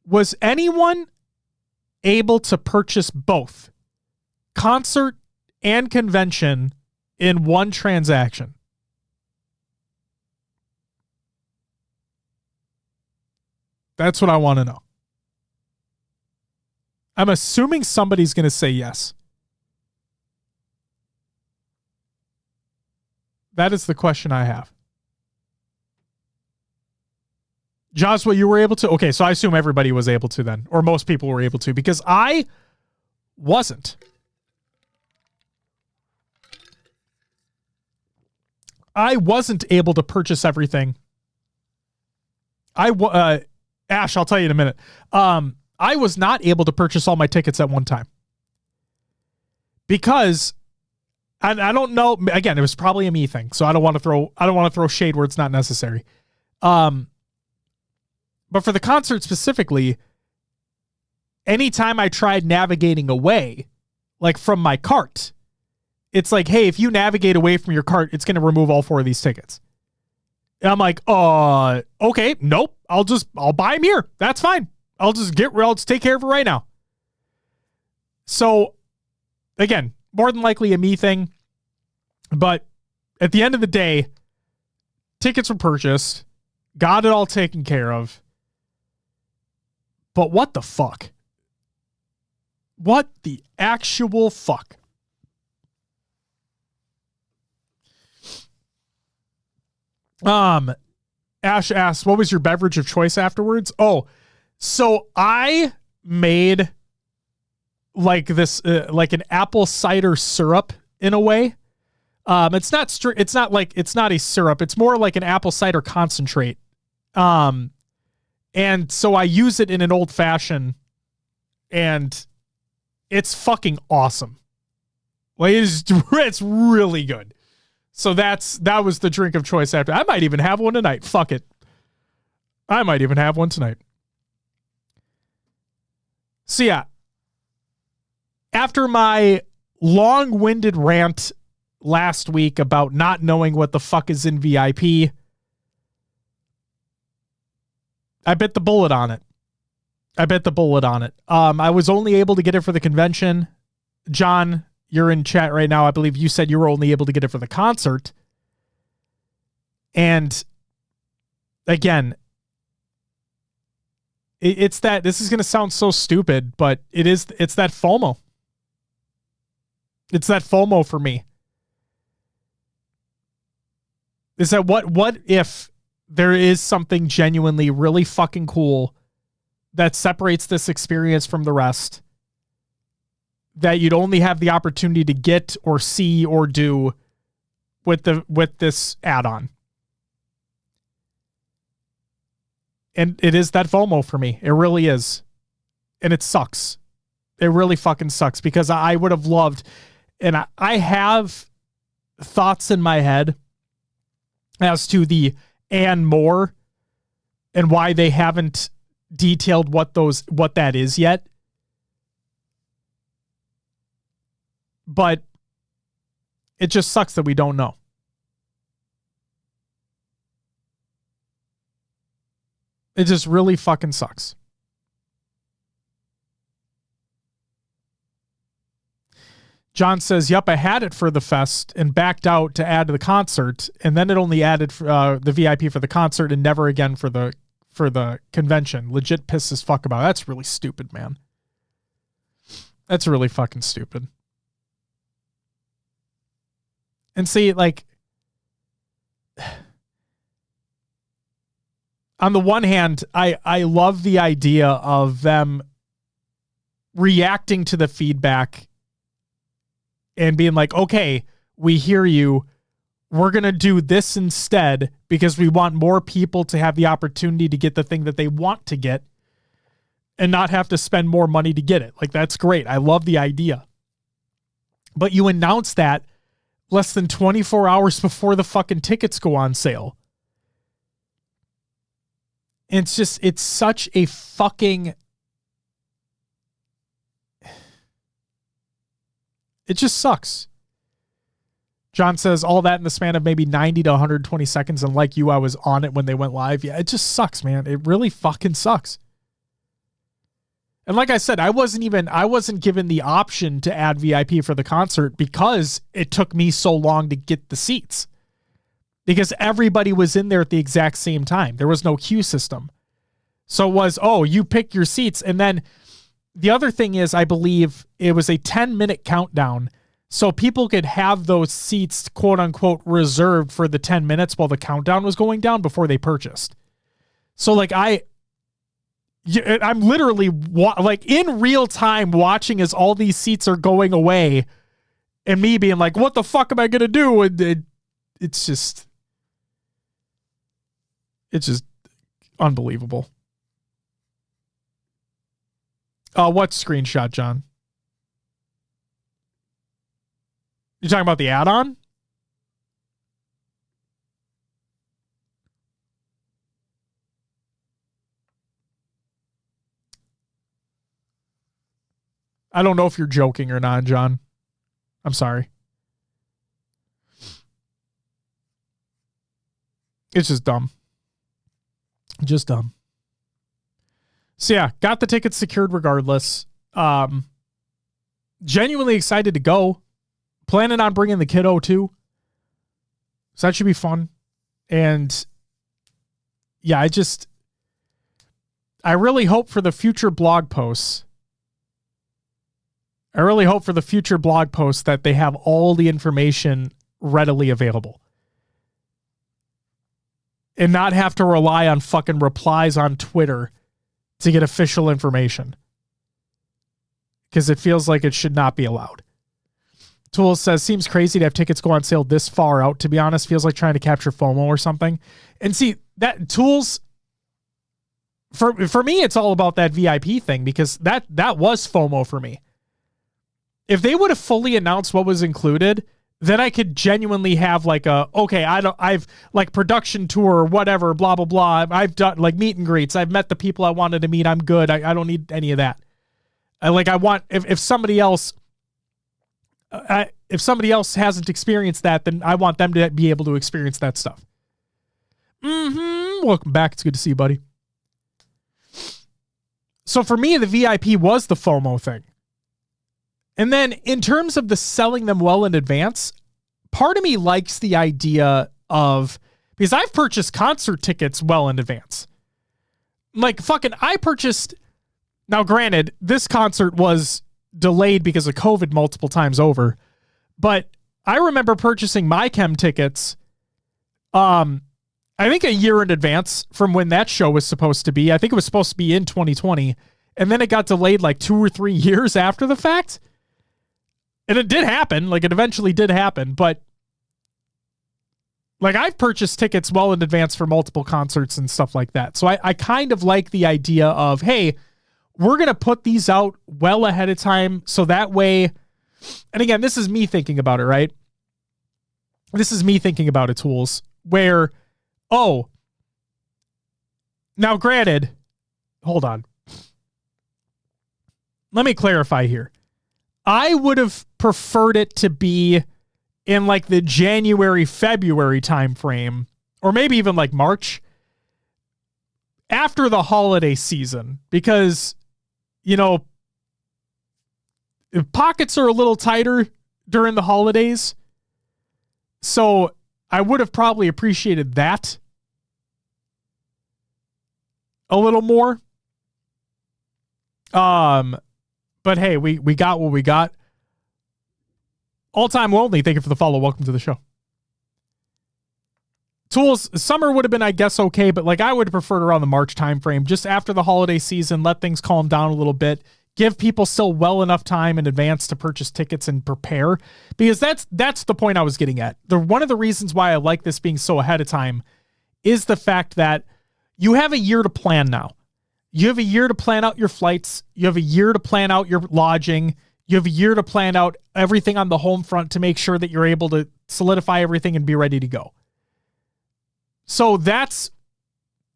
Was anyone able to purchase both concert and convention in one transaction? That's what I want to know. I'm assuming somebody's going to say yes. That is the question I have. Joshua, you were able to? Okay, so I assume everybody was able to then, or most people were able to, because I wasn't. I wasn't able to purchase everything. Ash, I'll tell you in a minute. I was not able to purchase all my tickets at one time. Because I don't know, again, it was probably a me thing, so I don't want to throw shade where it's not necessary. But for the concert specifically, anytime I tried navigating away, like from my cart, it's like, hey, if you navigate away from your cart, it's going to remove all 4 of these tickets. And I'm like, okay, nope, I'll buy them here. That's fine. I'll just take care of it right now. So again, more than likely a me thing, but at the end of the day, tickets were purchased, got it all taken care of. But what the fuck? What the actual fuck? Ash asks, what was your beverage of choice afterwards? Oh, so I made like this, like an apple cider syrup in a way. It's not a syrup. It's more like an apple cider concentrate. And so I use it in an old fashioned, and it's fucking awesome. Like it's really good. So that was the drink of choice after. I might even have one tonight. Fuck it. I might even have one tonight. So yeah, after my long-winded rant last week about not knowing what the fuck is in VIP, I bit the bullet on it. I was only able to get it for the convention. John, you're in chat right now. I believe you said you were only able to get it for the concert. And again, it's that, this is going to sound so stupid, but it's that FOMO. It's that FOMO for me. Is that what if there is something genuinely really fucking cool that separates this experience from the rest, that you'd only have the opportunity to get or see or do with this add-on? And it is that FOMO for me. It really is. And it sucks. It really fucking sucks, because I would have loved, and I have thoughts in my head as to the and more and why they haven't detailed what that is yet. But it just sucks that we don't know. It just really fucking sucks. John says, yep, I had it for the fest and backed out to add to the concert, and then it only added the VIP for the concert and never again for the convention. Legit pissed as fuck about it. That's really stupid, man. That's really fucking stupid. And see, like, on the one hand, I love the idea of them reacting to the feedback and being like, okay, we hear you. We're going to do this instead because we want more people to have the opportunity to get the thing that they want to get and not have to spend more money to get it. Like, that's great. I love the idea. But you announce that less than 24 hours before the fucking tickets go on sale. It's such a fucking... It just sucks. John says all that in the span of maybe 90 to 120 seconds. And like you, I was on it when they went live. Yeah, it just sucks, man. It really fucking sucks. And like I said, I wasn't given the option to add VIP for the concert because it took me so long to get the seats. Because everybody was in there at the exact same time. There was no queue system. So it was, you pick your seats. And then the other thing is, I believe it was a 10-minute countdown. So people could have those seats, quote unquote, reserved for the 10 minutes while the countdown was going down before they purchased. So like I'm literally like in real time watching as all these seats are going away and me being like, what the fuck am I going to do? And it's just unbelievable. What screenshot, John? You talking about the add-on? I don't know if you're joking or not, John. I'm sorry. It's just dumb. Just dumb. So yeah, got the tickets secured regardless. Genuinely excited to go. Planning on bringing the kiddo too. So that should be fun. And yeah, I really hope for the future blog posts. That they have all the information readily available. And not have to rely on fucking replies on Twitter to get official information. Because it feels like it should not be allowed. Tools says, seems crazy to have tickets go on sale this far out. To be honest, feels like trying to capture FOMO or something. And see, that Tools, for me, it's all about that VIP thing because that was FOMO for me. If they would have fully announced what was included, then I could genuinely have like I've like production tour or whatever, blah, blah, blah. I've done like meet and greets. I've met the people I wanted to meet. I'm good. I don't need any of that. I want, if somebody else hasn't experienced that, then I want them to be able to experience that stuff. Welcome back. It's good to see you, buddy. So for me, the VIP was the FOMO thing. And then in terms of the selling them well in advance, part of me likes the idea of, because I've purchased concert tickets well in advance. Like I purchased, now granted, this concert was delayed because of COVID multiple times over, but I remember purchasing my chem tickets, I think a year in advance from when that show was supposed to be. I think it was supposed to be in 2020, and then it got delayed like 2 or 3 years after the fact. And it did happen. Like, it eventually did happen. But, like, I've purchased tickets well in advance for multiple concerts and stuff like that. So I kind of like the idea of, hey, we're going to put these out well ahead of time. So that way, and again, this is me thinking about it, right? This is me thinking about it, Tools, where, now granted, hold on. Let me clarify here. I would have preferred it to be in like the January, February timeframe, or maybe even like March, after the holiday season, because, pockets are a little tighter during the holidays. So I would have probably appreciated that a little more. But hey, we got what we got. All time lonely. Thank you for the follow. Welcome to the show. Tools, summer would have been, I guess, okay, but like I would have preferred around the March timeframe, just after the holiday season, let things calm down a little bit, give people still well enough time in advance to purchase tickets and prepare, because that's the point I was getting at. One of the reasons why I like this being so ahead of time is the fact that you have a year to plan now. You have a year to plan out your flights. You have a year to plan out your lodging. You have a year to plan out everything on the home front to make sure that you're able to solidify everything and be ready to go. So that's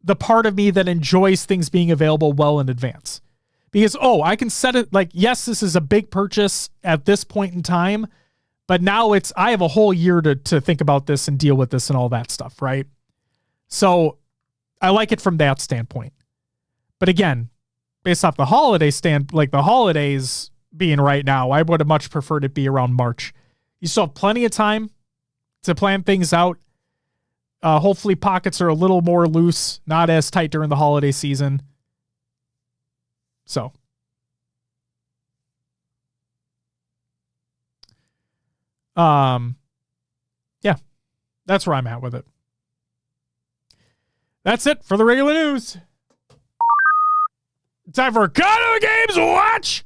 the part of me that enjoys things being available well in advance. Because, I can set it like, yes, this is a big purchase at this point in time, but now I have a whole year to think about this and deal with this and all that stuff, right? So I like it from that standpoint. But again, based off the holidays being right now, I would have much preferred it be around March. You still have plenty of time to plan things out. Hopefully pockets are a little more loose, not as tight during the holiday season. So. Yeah, that's where I'm at with it. That's it for the regular news. Time for Econo Games Watch.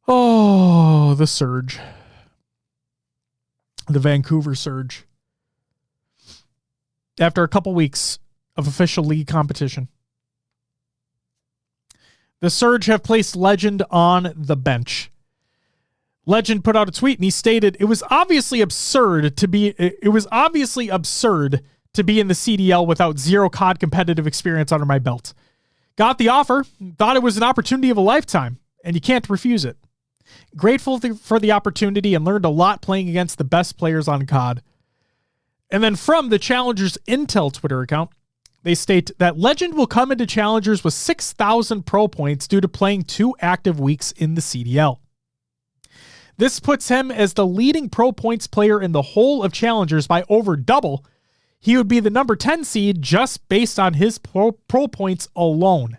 Oh, the Surge. The Vancouver Surge. After a couple weeks of official league competition, the Surge have placed Legend on the bench. Legend put out a tweet and he stated, it was obviously absurd to be in the CDL without zero COD competitive experience under my belt. Got the offer, thought it was an opportunity of a lifetime, and you can't refuse it. Grateful for the opportunity and learned a lot playing against the best players on COD. And then from the Challengers Intel Twitter account, they state that Legend will come into Challengers with 6,000 pro points due to playing 2 active weeks in the CDL. This puts him as the leading pro points player in the whole of Challengers by over double. He would be the number 10 seed just based on his pro points alone,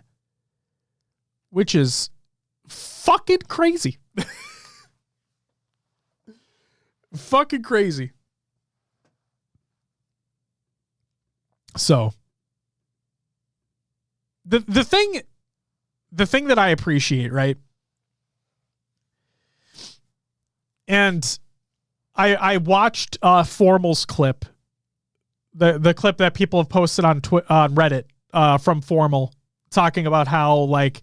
which is fucking crazy. Fucking crazy. So the thing that I appreciate, right? And I watched Formal's clip, the clip that people have posted on Reddit from Formal, talking about how like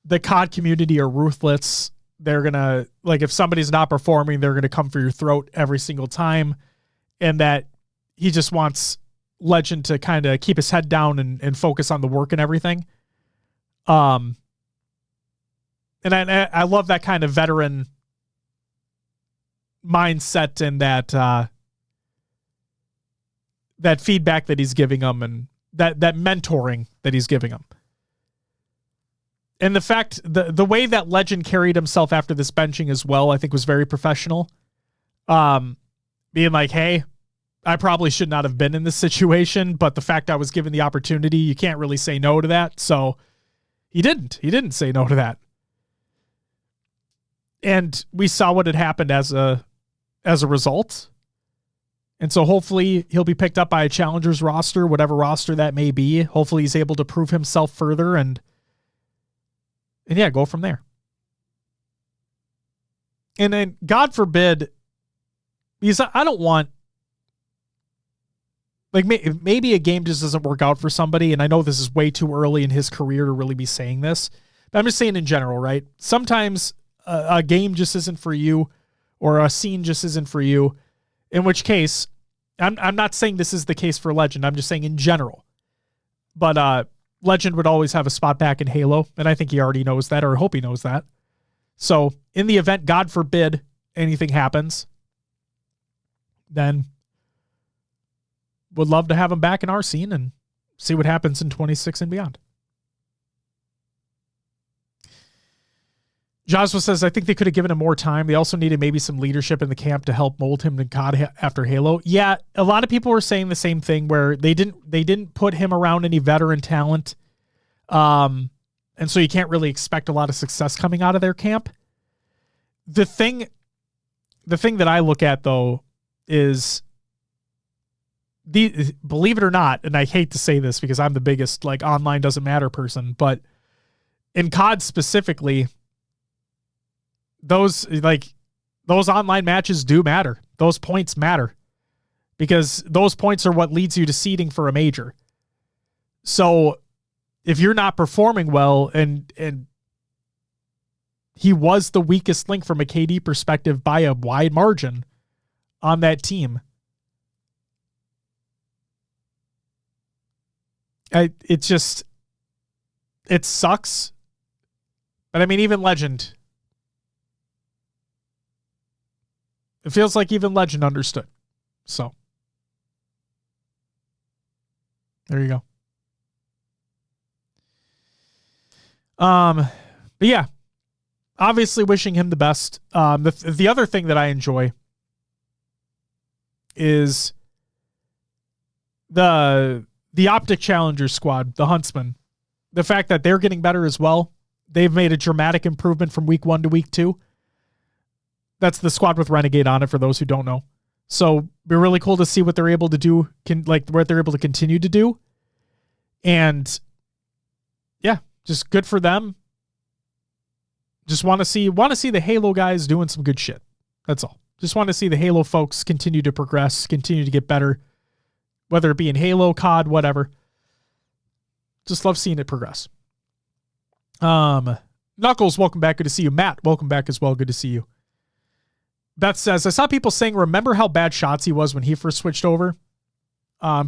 the COD community are ruthless. They're gonna, like, if somebody's not performing, they're gonna come for your throat every single time, and that he just wants Legend to kind of keep his head down and focus on the work and everything. And I love that kind of veteran mindset and that feedback that he's giving them and that mentoring that he's giving them. And the fact, the way that Legend carried himself after this benching as well, I think was very professional. Being like, hey, I probably should not have been in this situation, but the fact I was given the opportunity, you can't really say no to that. So he didn't say no to that. And we saw what had happened as a result. And so hopefully he'll be picked up by a Challengers roster, whatever roster that may be. Hopefully he's able to prove himself further and yeah, go from there. And then God forbid, because I don't want, like, maybe a game just doesn't work out for somebody, and I know this is way too early in his career to really be saying this, but I'm just saying in general, right? Sometimes a game just isn't for you, or a scene just isn't for you, in which case, I'm not saying this is the case for Legend, I'm just saying in general. But Legend would always have a spot back in Halo, and I think he already knows that, or I hope he knows that. So in the event, God forbid, anything happens, then would love to have him back in our scene and see what happens in 26 and beyond. Joswa says, I think they could have given him more time. They also needed maybe some leadership in the camp to help mold him to God after Halo. Yeah, a lot of people were saying the same thing, where they didn't put him around any veteran talent. And so you can't really expect a lot of success coming out of their camp. The thing that I look at, though, is believe it or not, and I hate to say this because I'm the biggest like online doesn't matter person, but in COD specifically, those online matches do matter. Those points matter because those points are what leads you to seeding for a major. So if you're not performing well, and he was the weakest link from a KD perspective by a wide margin on that team, it sucks. But I mean, even Legend, it feels like even Legend understood. So there you go. But yeah, obviously wishing him the best. The other thing that I enjoy is the Optic Challengers squad, the Huntsmen. The fact that they're getting better as well. They've made a dramatic improvement from week 1 to week 2. That's the squad with Renegade on it for those who don't know. So it'd be really cool to see what they're able to do, what they're able to continue to do. And yeah, just good for them. Just want to see the Halo guys doing some good shit. That's all. Just want to see the Halo folks continue to progress, continue to get better, whether it be in Halo, COD, whatever. Just love seeing it progress. Knuckles, welcome back. Good to see you. Matt, welcome back as well. Good to see you. Beth says, I saw people saying, remember how bad Shotsy was when he first switched over?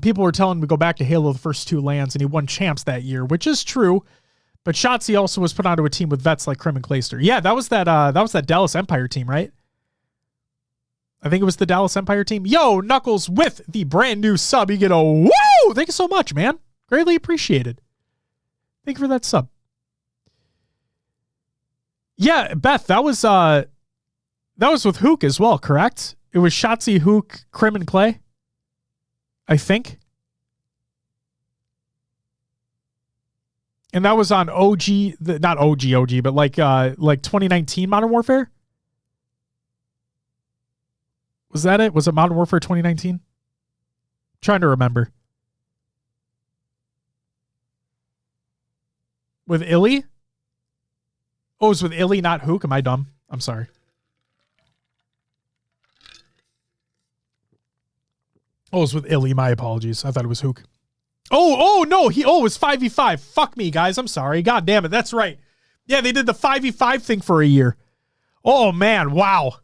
People were telling him to go back to Halo the first 2 lands, and he won champs that year, which is true. But Shotsy also was put onto a team with vets like Crim and Clayster. Yeah, that was that Dallas Empire team, right? I think it was the Dallas Empire team. Yo, Knuckles with the brand new sub. You get a woo! Thank you so much, man. Greatly appreciated. Thank you for that sub. Yeah, Beth, that was with Hook as well, correct? It was Shotsy, Hook, Crim, and Clay, I think. And that was on not OG, but like 2019 Modern Warfare. Was that it? Was it Modern Warfare 2019? Trying to remember. With Illy? Oh, it was with Illy, not Hook. Am I dumb? I'm sorry. Oh, it was with Illy. My apologies. I thought it was Hook. Oh, no. It was 5v5. Fuck me, guys. I'm sorry. God damn it. That's right. Yeah, they did the 5v5 thing for a year. Oh, man. Wow.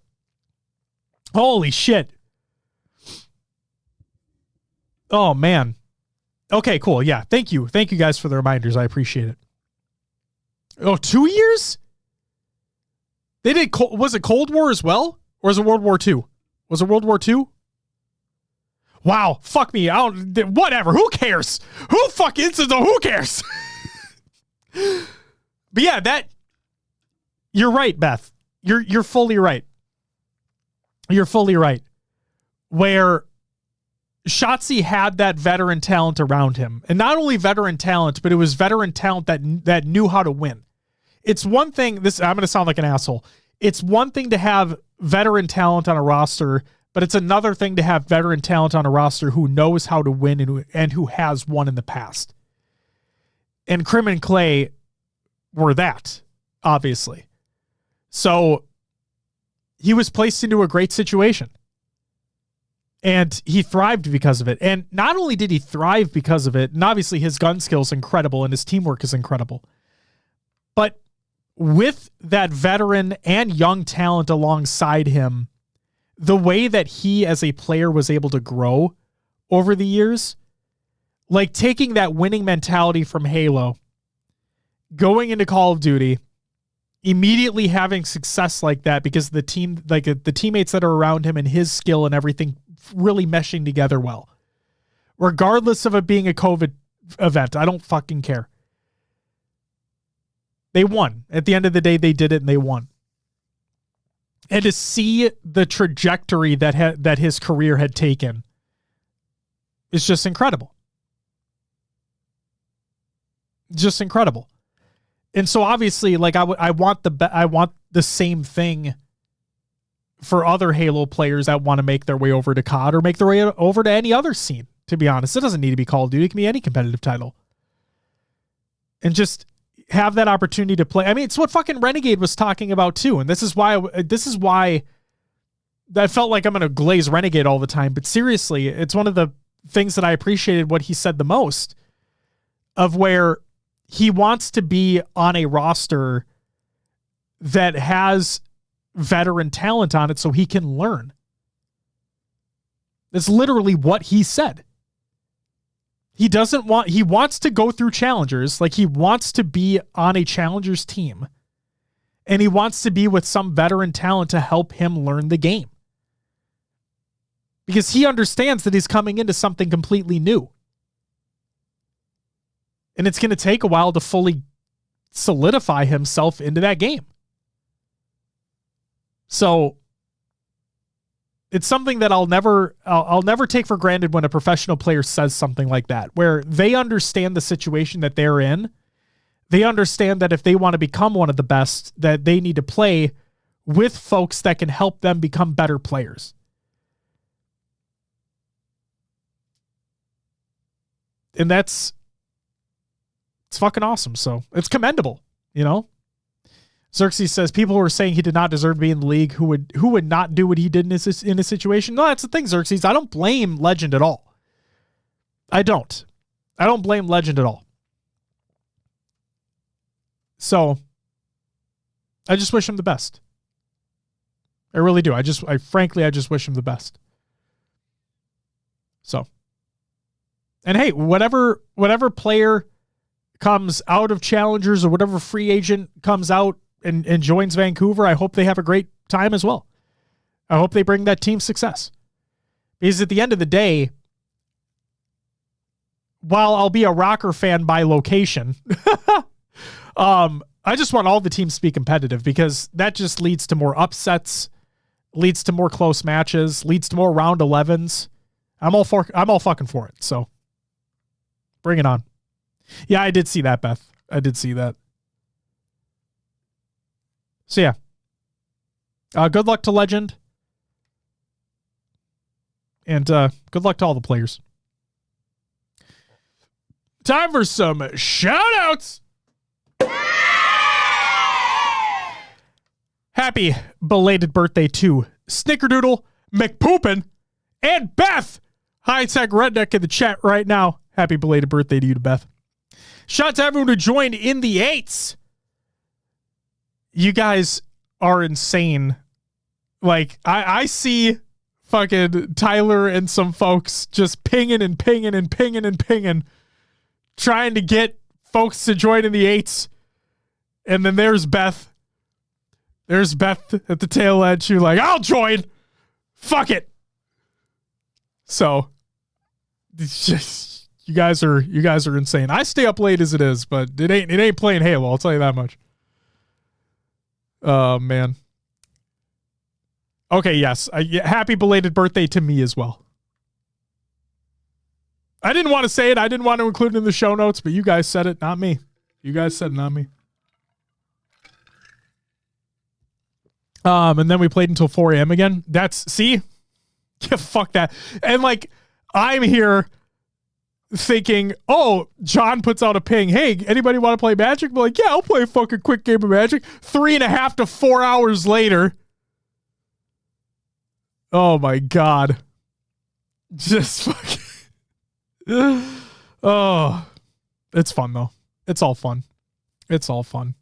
Holy shit. Oh, man. Okay, cool. Yeah. Thank you. Thank you guys for the reminders. I appreciate it. Oh, 2 years? They did. Was it Cold War as well? Or was it World War II? Was it World War II? Wow. Fuck me. Whatever. Who cares? Who cares? But yeah, you're right, Beth. You're fully right. You're fully right. Where Shotsy had that veteran talent around him. And not only veteran talent, but it was veteran talent that knew how to win. It's one thing, I'm going to sound like an asshole. It's one thing to have veteran talent on a roster, but it's another thing to have veteran talent on a roster who knows how to win and who has won in the past. And Crim and Clay were that, obviously. So he was placed into a great situation. And he thrived because of it. And not only did he thrive because of it, and obviously his gun skill is incredible and his teamwork is incredible, but with that veteran and young talent alongside him, the way that he as a player was able to grow over the years, like taking that winning mentality from Halo, going into Call of Duty, immediately having success like that because the team, like the teammates that are around him and his skill and everything really meshing together well. Regardless of it being a COVID event, I don't fucking care. They won. At the end of the day, they did it and they won. And to see the trajectory that his career had taken is just incredible. Just incredible. And so obviously, like I want the same thing for other Halo players that want to make their way over to COD or make their way over to any other scene to be honest. It doesn't need to be Call of Duty. It can be any competitive title. And just have that opportunity to play. I mean, it's what fucking Renegade was talking about too. And this is why I felt like I'm going to glaze Renegade all the time. But seriously, it's one of the things that I appreciated what he said the most, of where he wants to be on a roster that has veteran talent on it so he can learn. That's literally what he said. He wants to go through challengers. Like, he wants to be on a challengers team, and he wants to be with some veteran talent to help him learn the game, because he understands that he's coming into something completely new, and it's going to take a while to fully solidify himself into that game. So it's something that I'll never take for granted when a professional player says something like that, where they understand the situation that they're in. They understand that if they want to become one of the best, that they need to play with folks that can help them become better players. And it's fucking awesome. So it's commendable, you know? Xerxes says people who are saying he did not deserve to be in the league, who would not do what he did in a situation. No, that's the thing, Xerxes. I don't blame Legend at all. I don't blame Legend at all. So I just wish him the best. I really do. Frankly, I just wish him the best. So, and hey, whatever player comes out of challengers, or whatever free agent comes out and joins Vancouver, I hope they have a great time as well. I hope they bring that team success. Because at the end of the day, while I'll be a Rocker fan by location, I just want all the teams to be competitive, because that just leads to more upsets, leads to more close matches, leads to more round 11s. I'm all fucking for it. So bring it on. Yeah, I did see that, Beth. I did see that. So yeah, good luck to Legend, and good luck to all the players. Time for some shout-outs. Happy belated birthday to Snickerdoodle, McPoopin, and Beth. High-tech redneck in the chat right now. Happy belated birthday to you, to Beth. Shout out to everyone who joined in the 8s. You guys are insane. Like, I see fucking Tyler and some folks just pinging, trying to get folks to join in the 8s. And then there's Beth. There's Beth at the tail edge who like, I'll join. Fuck it. So it's just, you guys are insane. I stay up late as it is, but it ain't playing Halo, I'll tell you that much. Oh, man. Okay, yes. Happy belated birthday to me as well. I didn't want to say it. I didn't want to include it in the show notes, but you guys said it, not me. You guys said it, not me. And then we played until 4 a.m. again. See? Yeah, fuck that. And, like, I'm here thinking, oh, John puts out a ping. Hey, anybody want to play Magic? I'm like, yeah, I'll play a fucking quick game of Magic. 3.5 to 4 hours later. Oh my God. Just fucking. Oh, it's fun though. It's all fun. It's all fun.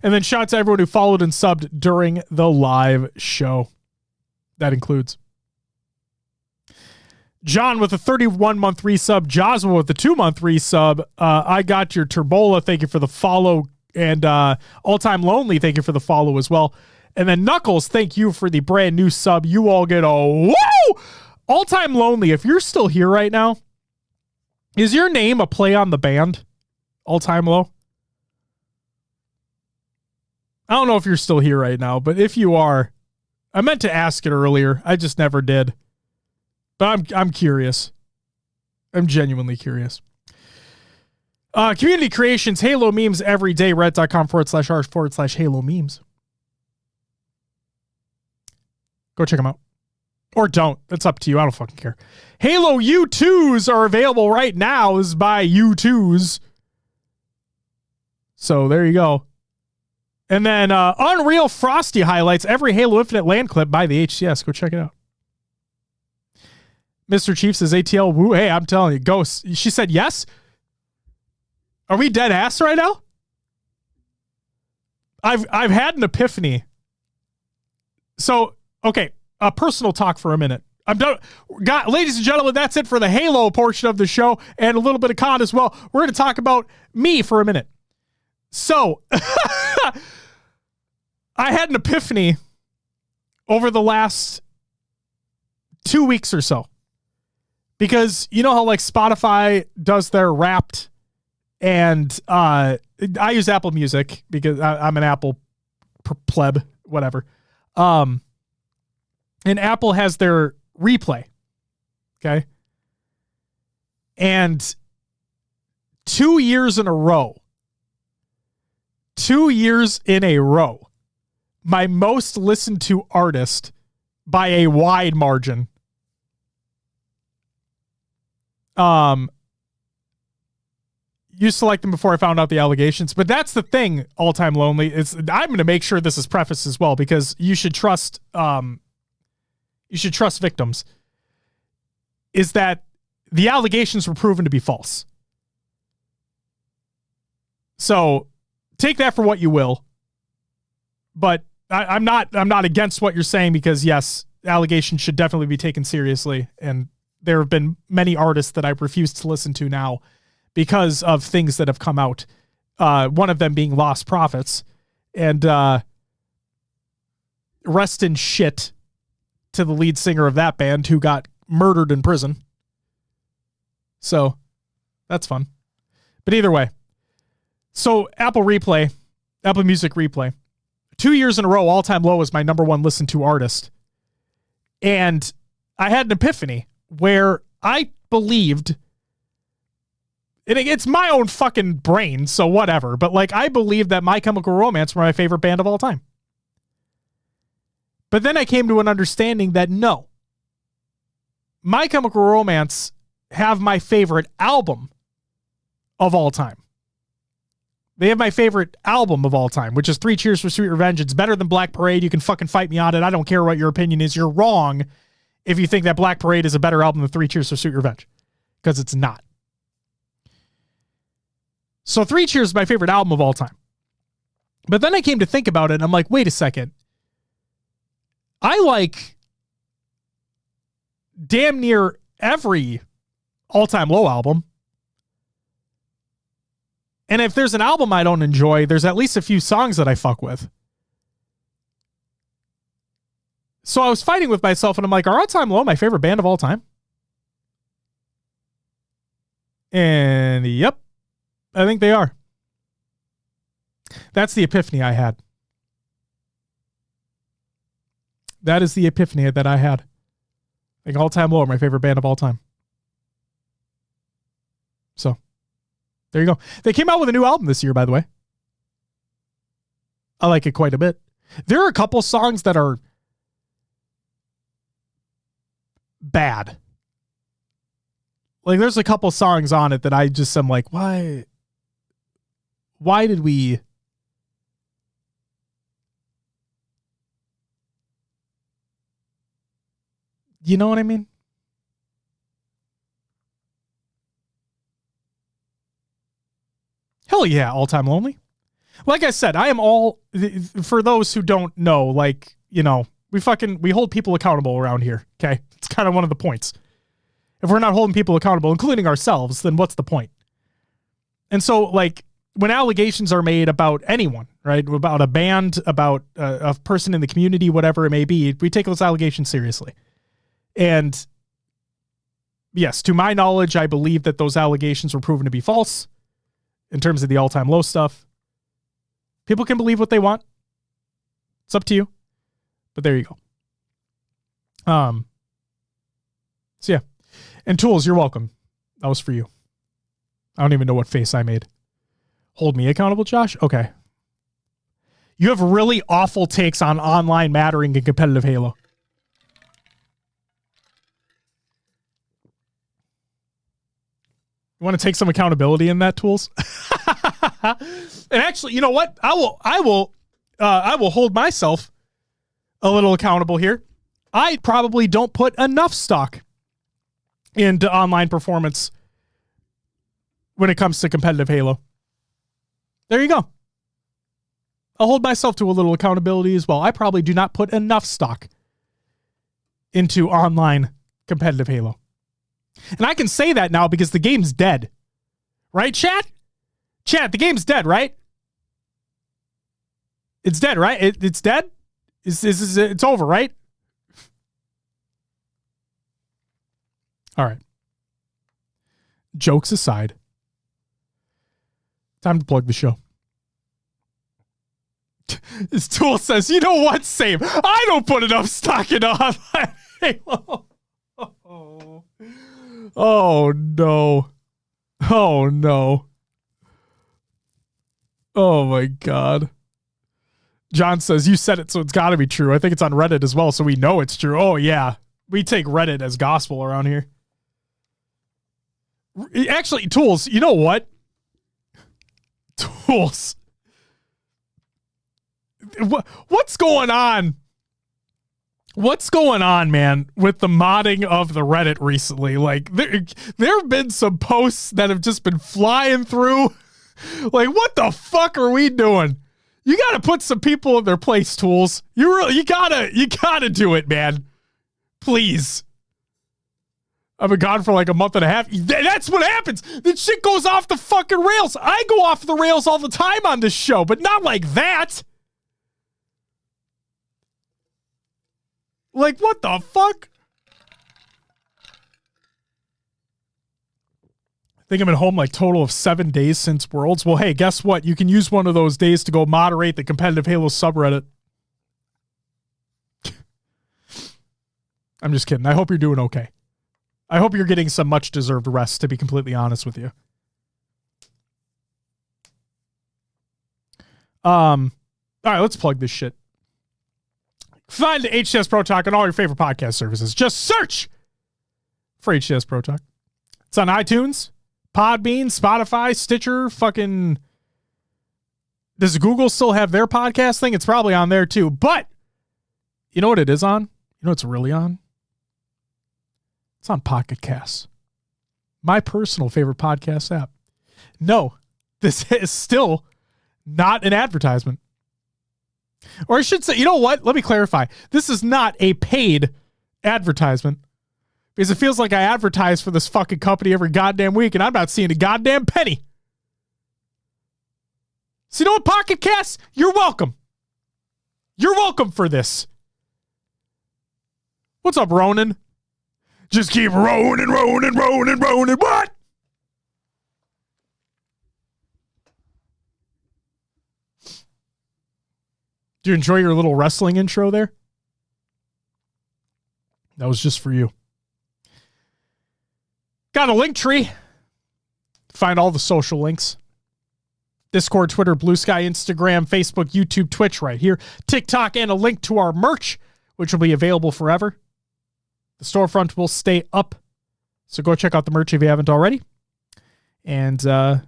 And then shout out to everyone who followed and subbed during the live show. That includes John with a 31-month resub, Joswell with the 2-month resub. I got your Turbola. Thank you for the follow. And All Time Lonely, thank you for the follow as well. And then Knuckles, thank you for the brand new sub. You all get a woo! All Time Lonely, if you're still here right now, is your name a play on the band? All Time Low? I don't know if you're still here right now, but if you are, I meant to ask it earlier. I just never did. But I'm curious. I'm genuinely curious. Community creations, Halo memes every day, reddit.com/r/Halo memes. Go check them out. Or don't. That's up to you. I don't fucking care. Halo U2s are available right now. Is by U2s. So there you go. And then Unreal Frosty highlights every Halo Infinite LAN clip by the HCS. Go check it out. Mr. Chief says ATL woo. Hey, I'm telling you, Ghost. She said yes. Are we dead ass right now? I've had an epiphany. So, okay, personal talk for a minute. I'm done. Ladies and gentlemen, that's it for the Halo portion of the show and a little bit of COD as well. We're going to talk about me for a minute. So, I had an epiphany over the last 2 weeks or so. Because you know how like Spotify does their Wrapped, and I use Apple Music because I'm an Apple pleb, whatever. And Apple has their replay. Okay. And 2 years in a row, my most listened to artist by a wide margin. Used to like them before I found out the allegations, but that's the thing. All Time Lonely is. I'm going to make sure this is prefaced as well because you should trust victims. Is that the allegations were proven to be false? So take that for what you will. But I'm not against what you're saying because yes, allegations should definitely be taken seriously, and there have been many artists that I refuse to listen to now because of things that have come out. One of them being Lost Prophets, and rest in shit to the lead singer of that band who got murdered in prison. So that's fun. But either way, so Apple Music Replay, 2 years in a row, All Time Low is my number one listened to artist. And I had an epiphany where I believed, and it's my own fucking brain, so whatever, but like I believed that My Chemical Romance were my favorite band of all time. But then I came to an understanding that no, My Chemical Romance have my favorite album of all time. They have my favorite album of all time, which is 3 Cheers for Sweet Revenge. It's better than Black Parade. You can fucking fight me on it. I don't care what your opinion is. You're wrong if you think that Black Parade is a better album than 3 Cheers for Sweet Revenge, because it's not. So 3 Cheers is my favorite album of all time. But then I came to think about it, and I'm like, wait a second. I like damn near every All Time Low album. And if there's an album I don't enjoy, there's at least a few songs that I fuck with. So I was fighting with myself, and I'm like, are All Time Low my favorite band of all time? And yep, I think they are. That's the epiphany I had. That is the epiphany that I had. I think All Time Low are my favorite band of all time. So there you go. They came out with a new album this year, by the way. I like it quite a bit. There are a couple songs that are bad. Like, there's a couple songs on it that I just am like, why did we... You know what I mean? Hell yeah, All Time Lonely. Like I said, I am all, for those who don't know, like, you know, we hold people accountable around here, okay? It's kind of one of the points. If we're not holding people accountable, including ourselves, then what's the point? And so, like, when allegations are made about anyone, right, about a band, about a person in the community, whatever it may be, we take those allegations seriously. And yes, to my knowledge, I believe that those allegations were proven to be false in terms of the All Time Low stuff. People can believe what they want. It's up to you. But there you go. So yeah. And Tools, you're welcome. That was for you. I don't even know what face I made. Hold me accountable, Josh? Okay. You have really awful takes on online mattering and competitive Halo. You want to take some accountability in that, Tools? And actually, you know what? I will hold myself a little accountable here. I probably don't put enough stock into online performance when it comes to competitive Halo. There you go. I'll hold myself to a little accountability as well. I probably do not put enough stock into online competitive Halo. And I can say that now because the game's dead. Right, chat? Chat, the game's dead, right? It's dead, right? It's dead? It's over, right? All right. Jokes aside, time to plug the show. His Tool says, you know what, Save? I don't put enough stock into online Halo. Oh, no. Oh, no. Oh, my God. John says, you said it, so it's got to be true. I think it's on Reddit as well, so we know it's true. Oh, yeah. We take Reddit as gospel around here. Actually, Tools, you know what? Tools. What's going on? What's going on, man, with the modding of the Reddit recently? Like, there have been some posts that have just been flying through. Like, what the fuck are we doing? You got to put some people in their place, Tools. You gotta do it, man. Please. I've been gone for like a month and a half. That's what happens. This shit goes off the fucking rails. I go off the rails all the time on this show, but not like that. Like, what the fuck? I think I've been home like total of 7 days since Worlds. Well, hey, guess what? You can use one of those days to go moderate the competitive Halo subreddit. I'm just kidding. I hope you're doing okay. I hope you're getting some much deserved rest, to be completely honest with you. All right, let's plug this shit. Find HCS Pro Talk on all your favorite podcast services. Just search for HCS Pro Talk. It's on iTunes, Podbean, Spotify, Stitcher, fucking... Does Google still have their podcast thing? It's probably on there too. But you know what it is on? You know what's really on? It's on Pocket Casts. My personal favorite podcast app. No, this is still not an advertisement. Or I should say, you know what? Let me clarify. This is not a paid advertisement because it feels like I advertise for this fucking company every goddamn week and I'm not seeing a goddamn penny. So you know what, Pocket Casts? You're welcome. You're welcome for this. What's up, Ronan? Just keep rolling. What? Do you enjoy your little wrestling intro there? That was just for you. Got a link tree. Find all the social links. Discord, Twitter, Blue Sky, Instagram, Facebook, YouTube, Twitch right here. TikTok, and a link to our merch, which will be available forever. The storefront will stay up. So go check out the merch if you haven't already. And hell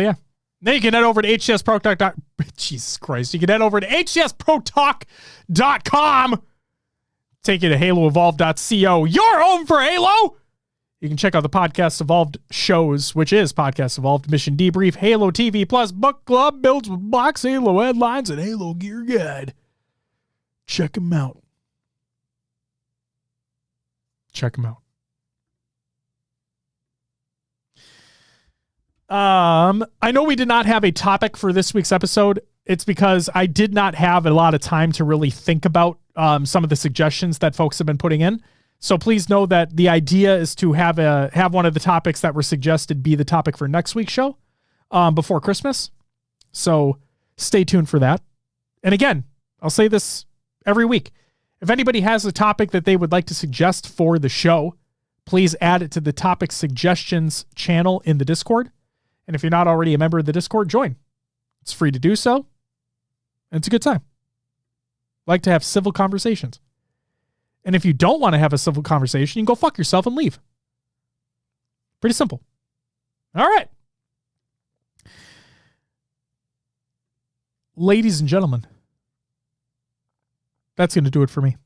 yeah. Then you can head over to HCSProTalk. Jesus Christ. You can head over to HCSProTalk.com. Take you to HaloEvolved.co. Your home for Halo. You can check out the Podcast Evolved shows, which is Podcast Evolved, Mission Debrief, Halo TV Plus, Book Club, Builds with Box, Halo Headlines, and Halo Gear Guide. Check them out. Check them out. I know we did not have a topic for this week's episode. It's because I did not have a lot of time to really think about some of the suggestions that folks have been putting in. So please know that the idea is to have one of the topics that were suggested be the topic for next week's show before Christmas. So stay tuned for that. And again, I'll say this every week. If anybody has a topic that they would like to suggest for the show, please add it to the topic suggestions channel in the Discord. And if you're not already a member of the Discord, join. It's free to do so. And it's a good time. Like to have civil conversations. And if you don't want to have a civil conversation, you can go fuck yourself and leave. Pretty simple. All right. Ladies and gentlemen, that's going to do it for me.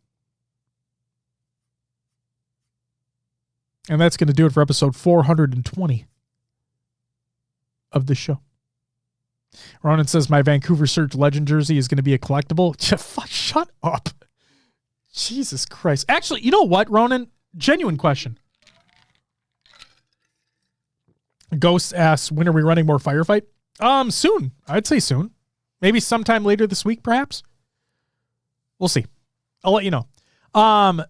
And that's going to do it for episode 420 of this show. Ronan says my Vancouver Surge Legend jersey is going to be a collectible. Shut up. Jesus Christ. Actually, you know what, Ronan? Genuine question. Ghost asks, when are we running more Firefight? Soon. I'd say soon. Maybe sometime later this week, perhaps. We'll see. I'll let you know. To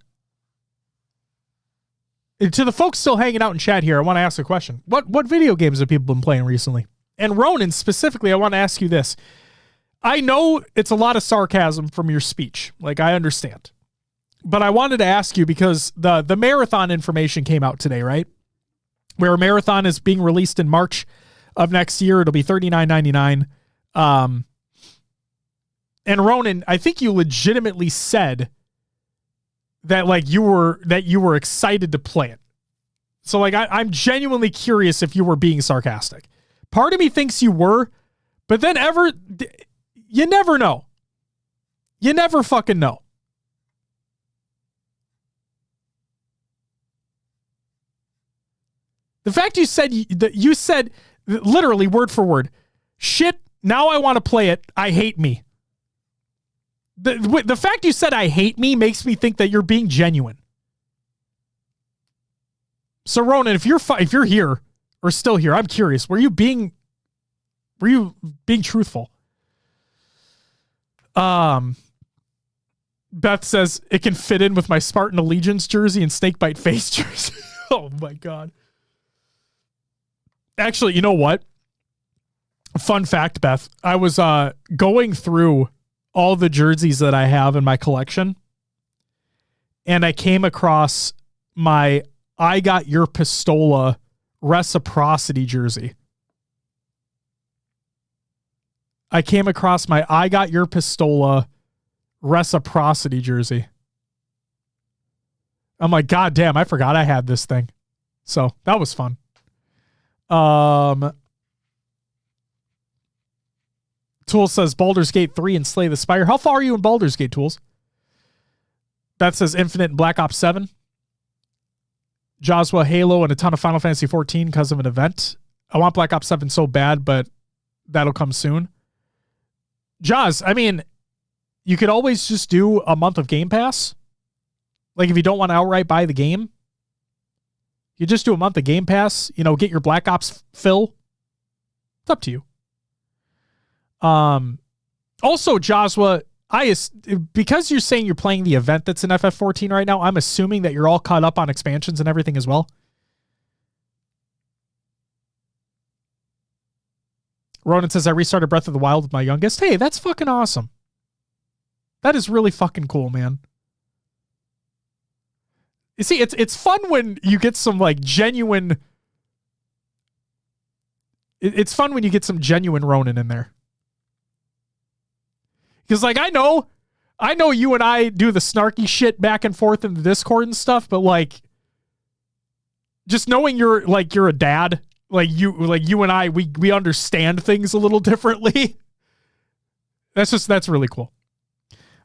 the folks still hanging out in chat here, I want to ask a question. What video games have people been playing recently? And Ronan, specifically, I want to ask you this. I know it's a lot of sarcasm from your speech. Like, I understand. But I wanted to ask you because the marathon information came out today, right? Where a marathon is being released in March of next year. It'll be $39.99. And Ronan, I think you legitimately said that you were excited to play it. So I'm genuinely curious if you were being sarcastic. Part of me thinks you were, but then you never know. You never fucking know. The fact you said literally word for word, shit, now I want to play it. I hate me. The fact you said I hate me makes me think that you're being genuine. So Ronan, if you're here or still here, I'm curious. Were you being truthful? Beth says it can fit in with my Spartan Allegiance jersey and Snakebite Face jersey. Oh my God. Actually, you know what? Fun fact, Beth. I was going through all the jerseys that I have in my collection, and I came across my I Got Your Pistola Reciprocity jersey. I came across my I Got Your Pistola Reciprocity jersey. I'm like, God damn, I forgot I had this thing. So that was fun. Tools says Baldur's Gate 3 and Slay the Spire. How far are you in Baldur's Gate, Tools? Beth says Infinite and Black Ops 7. Joswa, Halo, and a ton of Final Fantasy 14 because of an event. I want Black Ops 7 so bad, but that'll come soon. Jaws, I mean, you could always just do a month of Game Pass. Like if you don't want to outright buy the game, you just do a month of Game Pass, get your Black Ops fill. It's up to you. Also, Joswa, because you're saying you're playing the event that's in FF14 right now, I'm assuming that you're all caught up on expansions and everything as well. Ronan says, I restarted Breath of the Wild with my youngest. Hey, that's fucking awesome. That is really fucking cool, man. You see, it's fun when you get some genuine... It's fun when you get some genuine Ronan in there. Because I know you and I do the snarky shit back and forth in the Discord and stuff, but just knowing you're a dad, you and I, we understand things a little differently. That's really cool.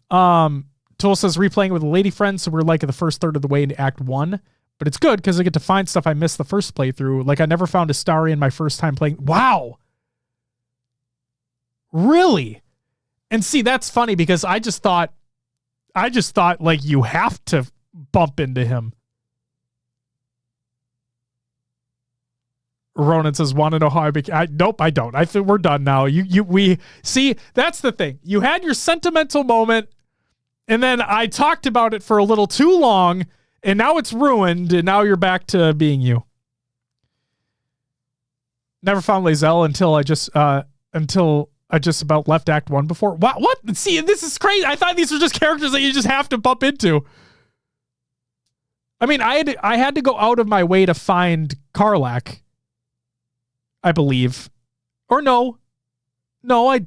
Tool says replaying with a lady friend, so we're the first third of the way into Act 1. But it's good because I get to find stuff I missed the first playthrough. I never found Astarion my first time playing. Wow. Really? And see, that's funny because I just thought you have to bump into him. Ronan says, want to know how I became... Nope, I don't. I think we're done now. We see, that's the thing. You had your sentimental moment, and then I talked about it for a little too long, and now it's ruined, and now you're back to being you. Never found Lae'zel until I just about left Act 1 before. Wow, what? See, this is crazy. I thought these were just characters that you just have to bump into. I mean, I had to go out of my way to find Karlach, I believe. Or no. No. I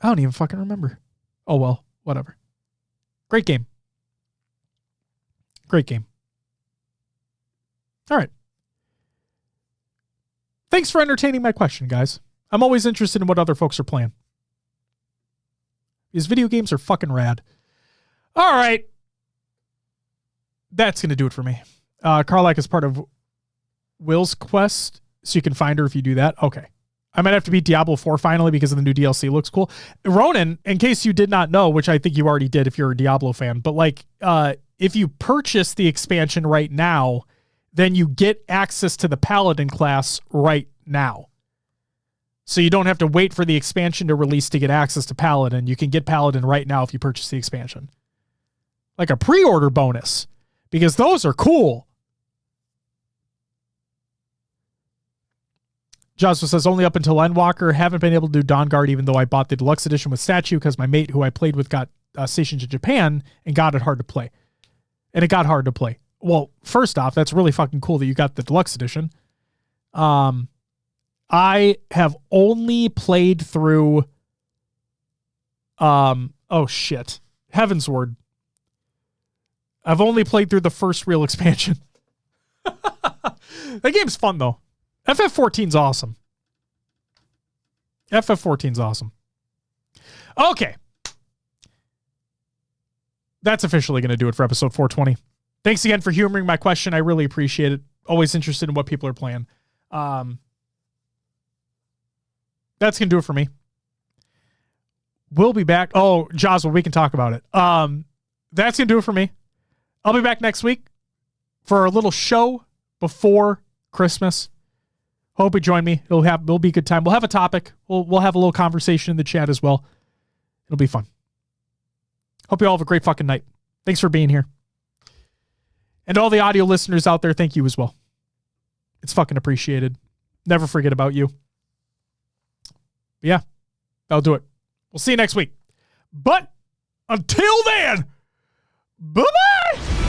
don't even fucking remember. Oh well, whatever. Great game. Great game. All right. Thanks for entertaining my question, guys. I'm always interested in what other folks are playing. These video games are fucking rad. All right. That's going to do it for me. Carlac is part of Will's quest, so you can find her if you do that. Okay. I might have to beat Diablo 4 finally because of the new DLC. Looks cool. Ronan, in case you did not know, which I think you already did if you're a Diablo fan, but like if you purchase the expansion right now, then you get access to the Paladin class right now. So you don't have to wait for the expansion to release to get access to Paladin. You can get Paladin right now if you purchase the expansion. Like a pre-order bonus, because those are cool. Joshua says, only up until Endwalker. Haven't been able to do Dawn Guard, even though I bought the deluxe edition with statue because my mate who I played with got stationed to Japan and got it hard to play. And it got hard to play. Well, first off, that's really fucking cool that you got the deluxe edition. I have only played through Heaven's Word. I've only played through the first real expansion. That game's fun though. FF14's awesome. FF14's awesome. Okay. That's officially going to do it for episode 420. Thanks again for humoring my question. I really appreciate it. Always interested in what people are playing. That's going to do it for me. We'll be back. Oh, Joshua, we can talk about it. That's going to do it for me. I'll be back next week for a little show before Christmas. Hope you join me. It'll be a good time. We'll have a topic. We'll have a little conversation in the chat as well. It'll be fun. Hope you all have a great fucking night. Thanks for being here. And all the audio listeners out there, thank you as well. It's fucking appreciated. Never forget about you. But yeah, that'll do it. We'll see you next week. But until then, bye-bye!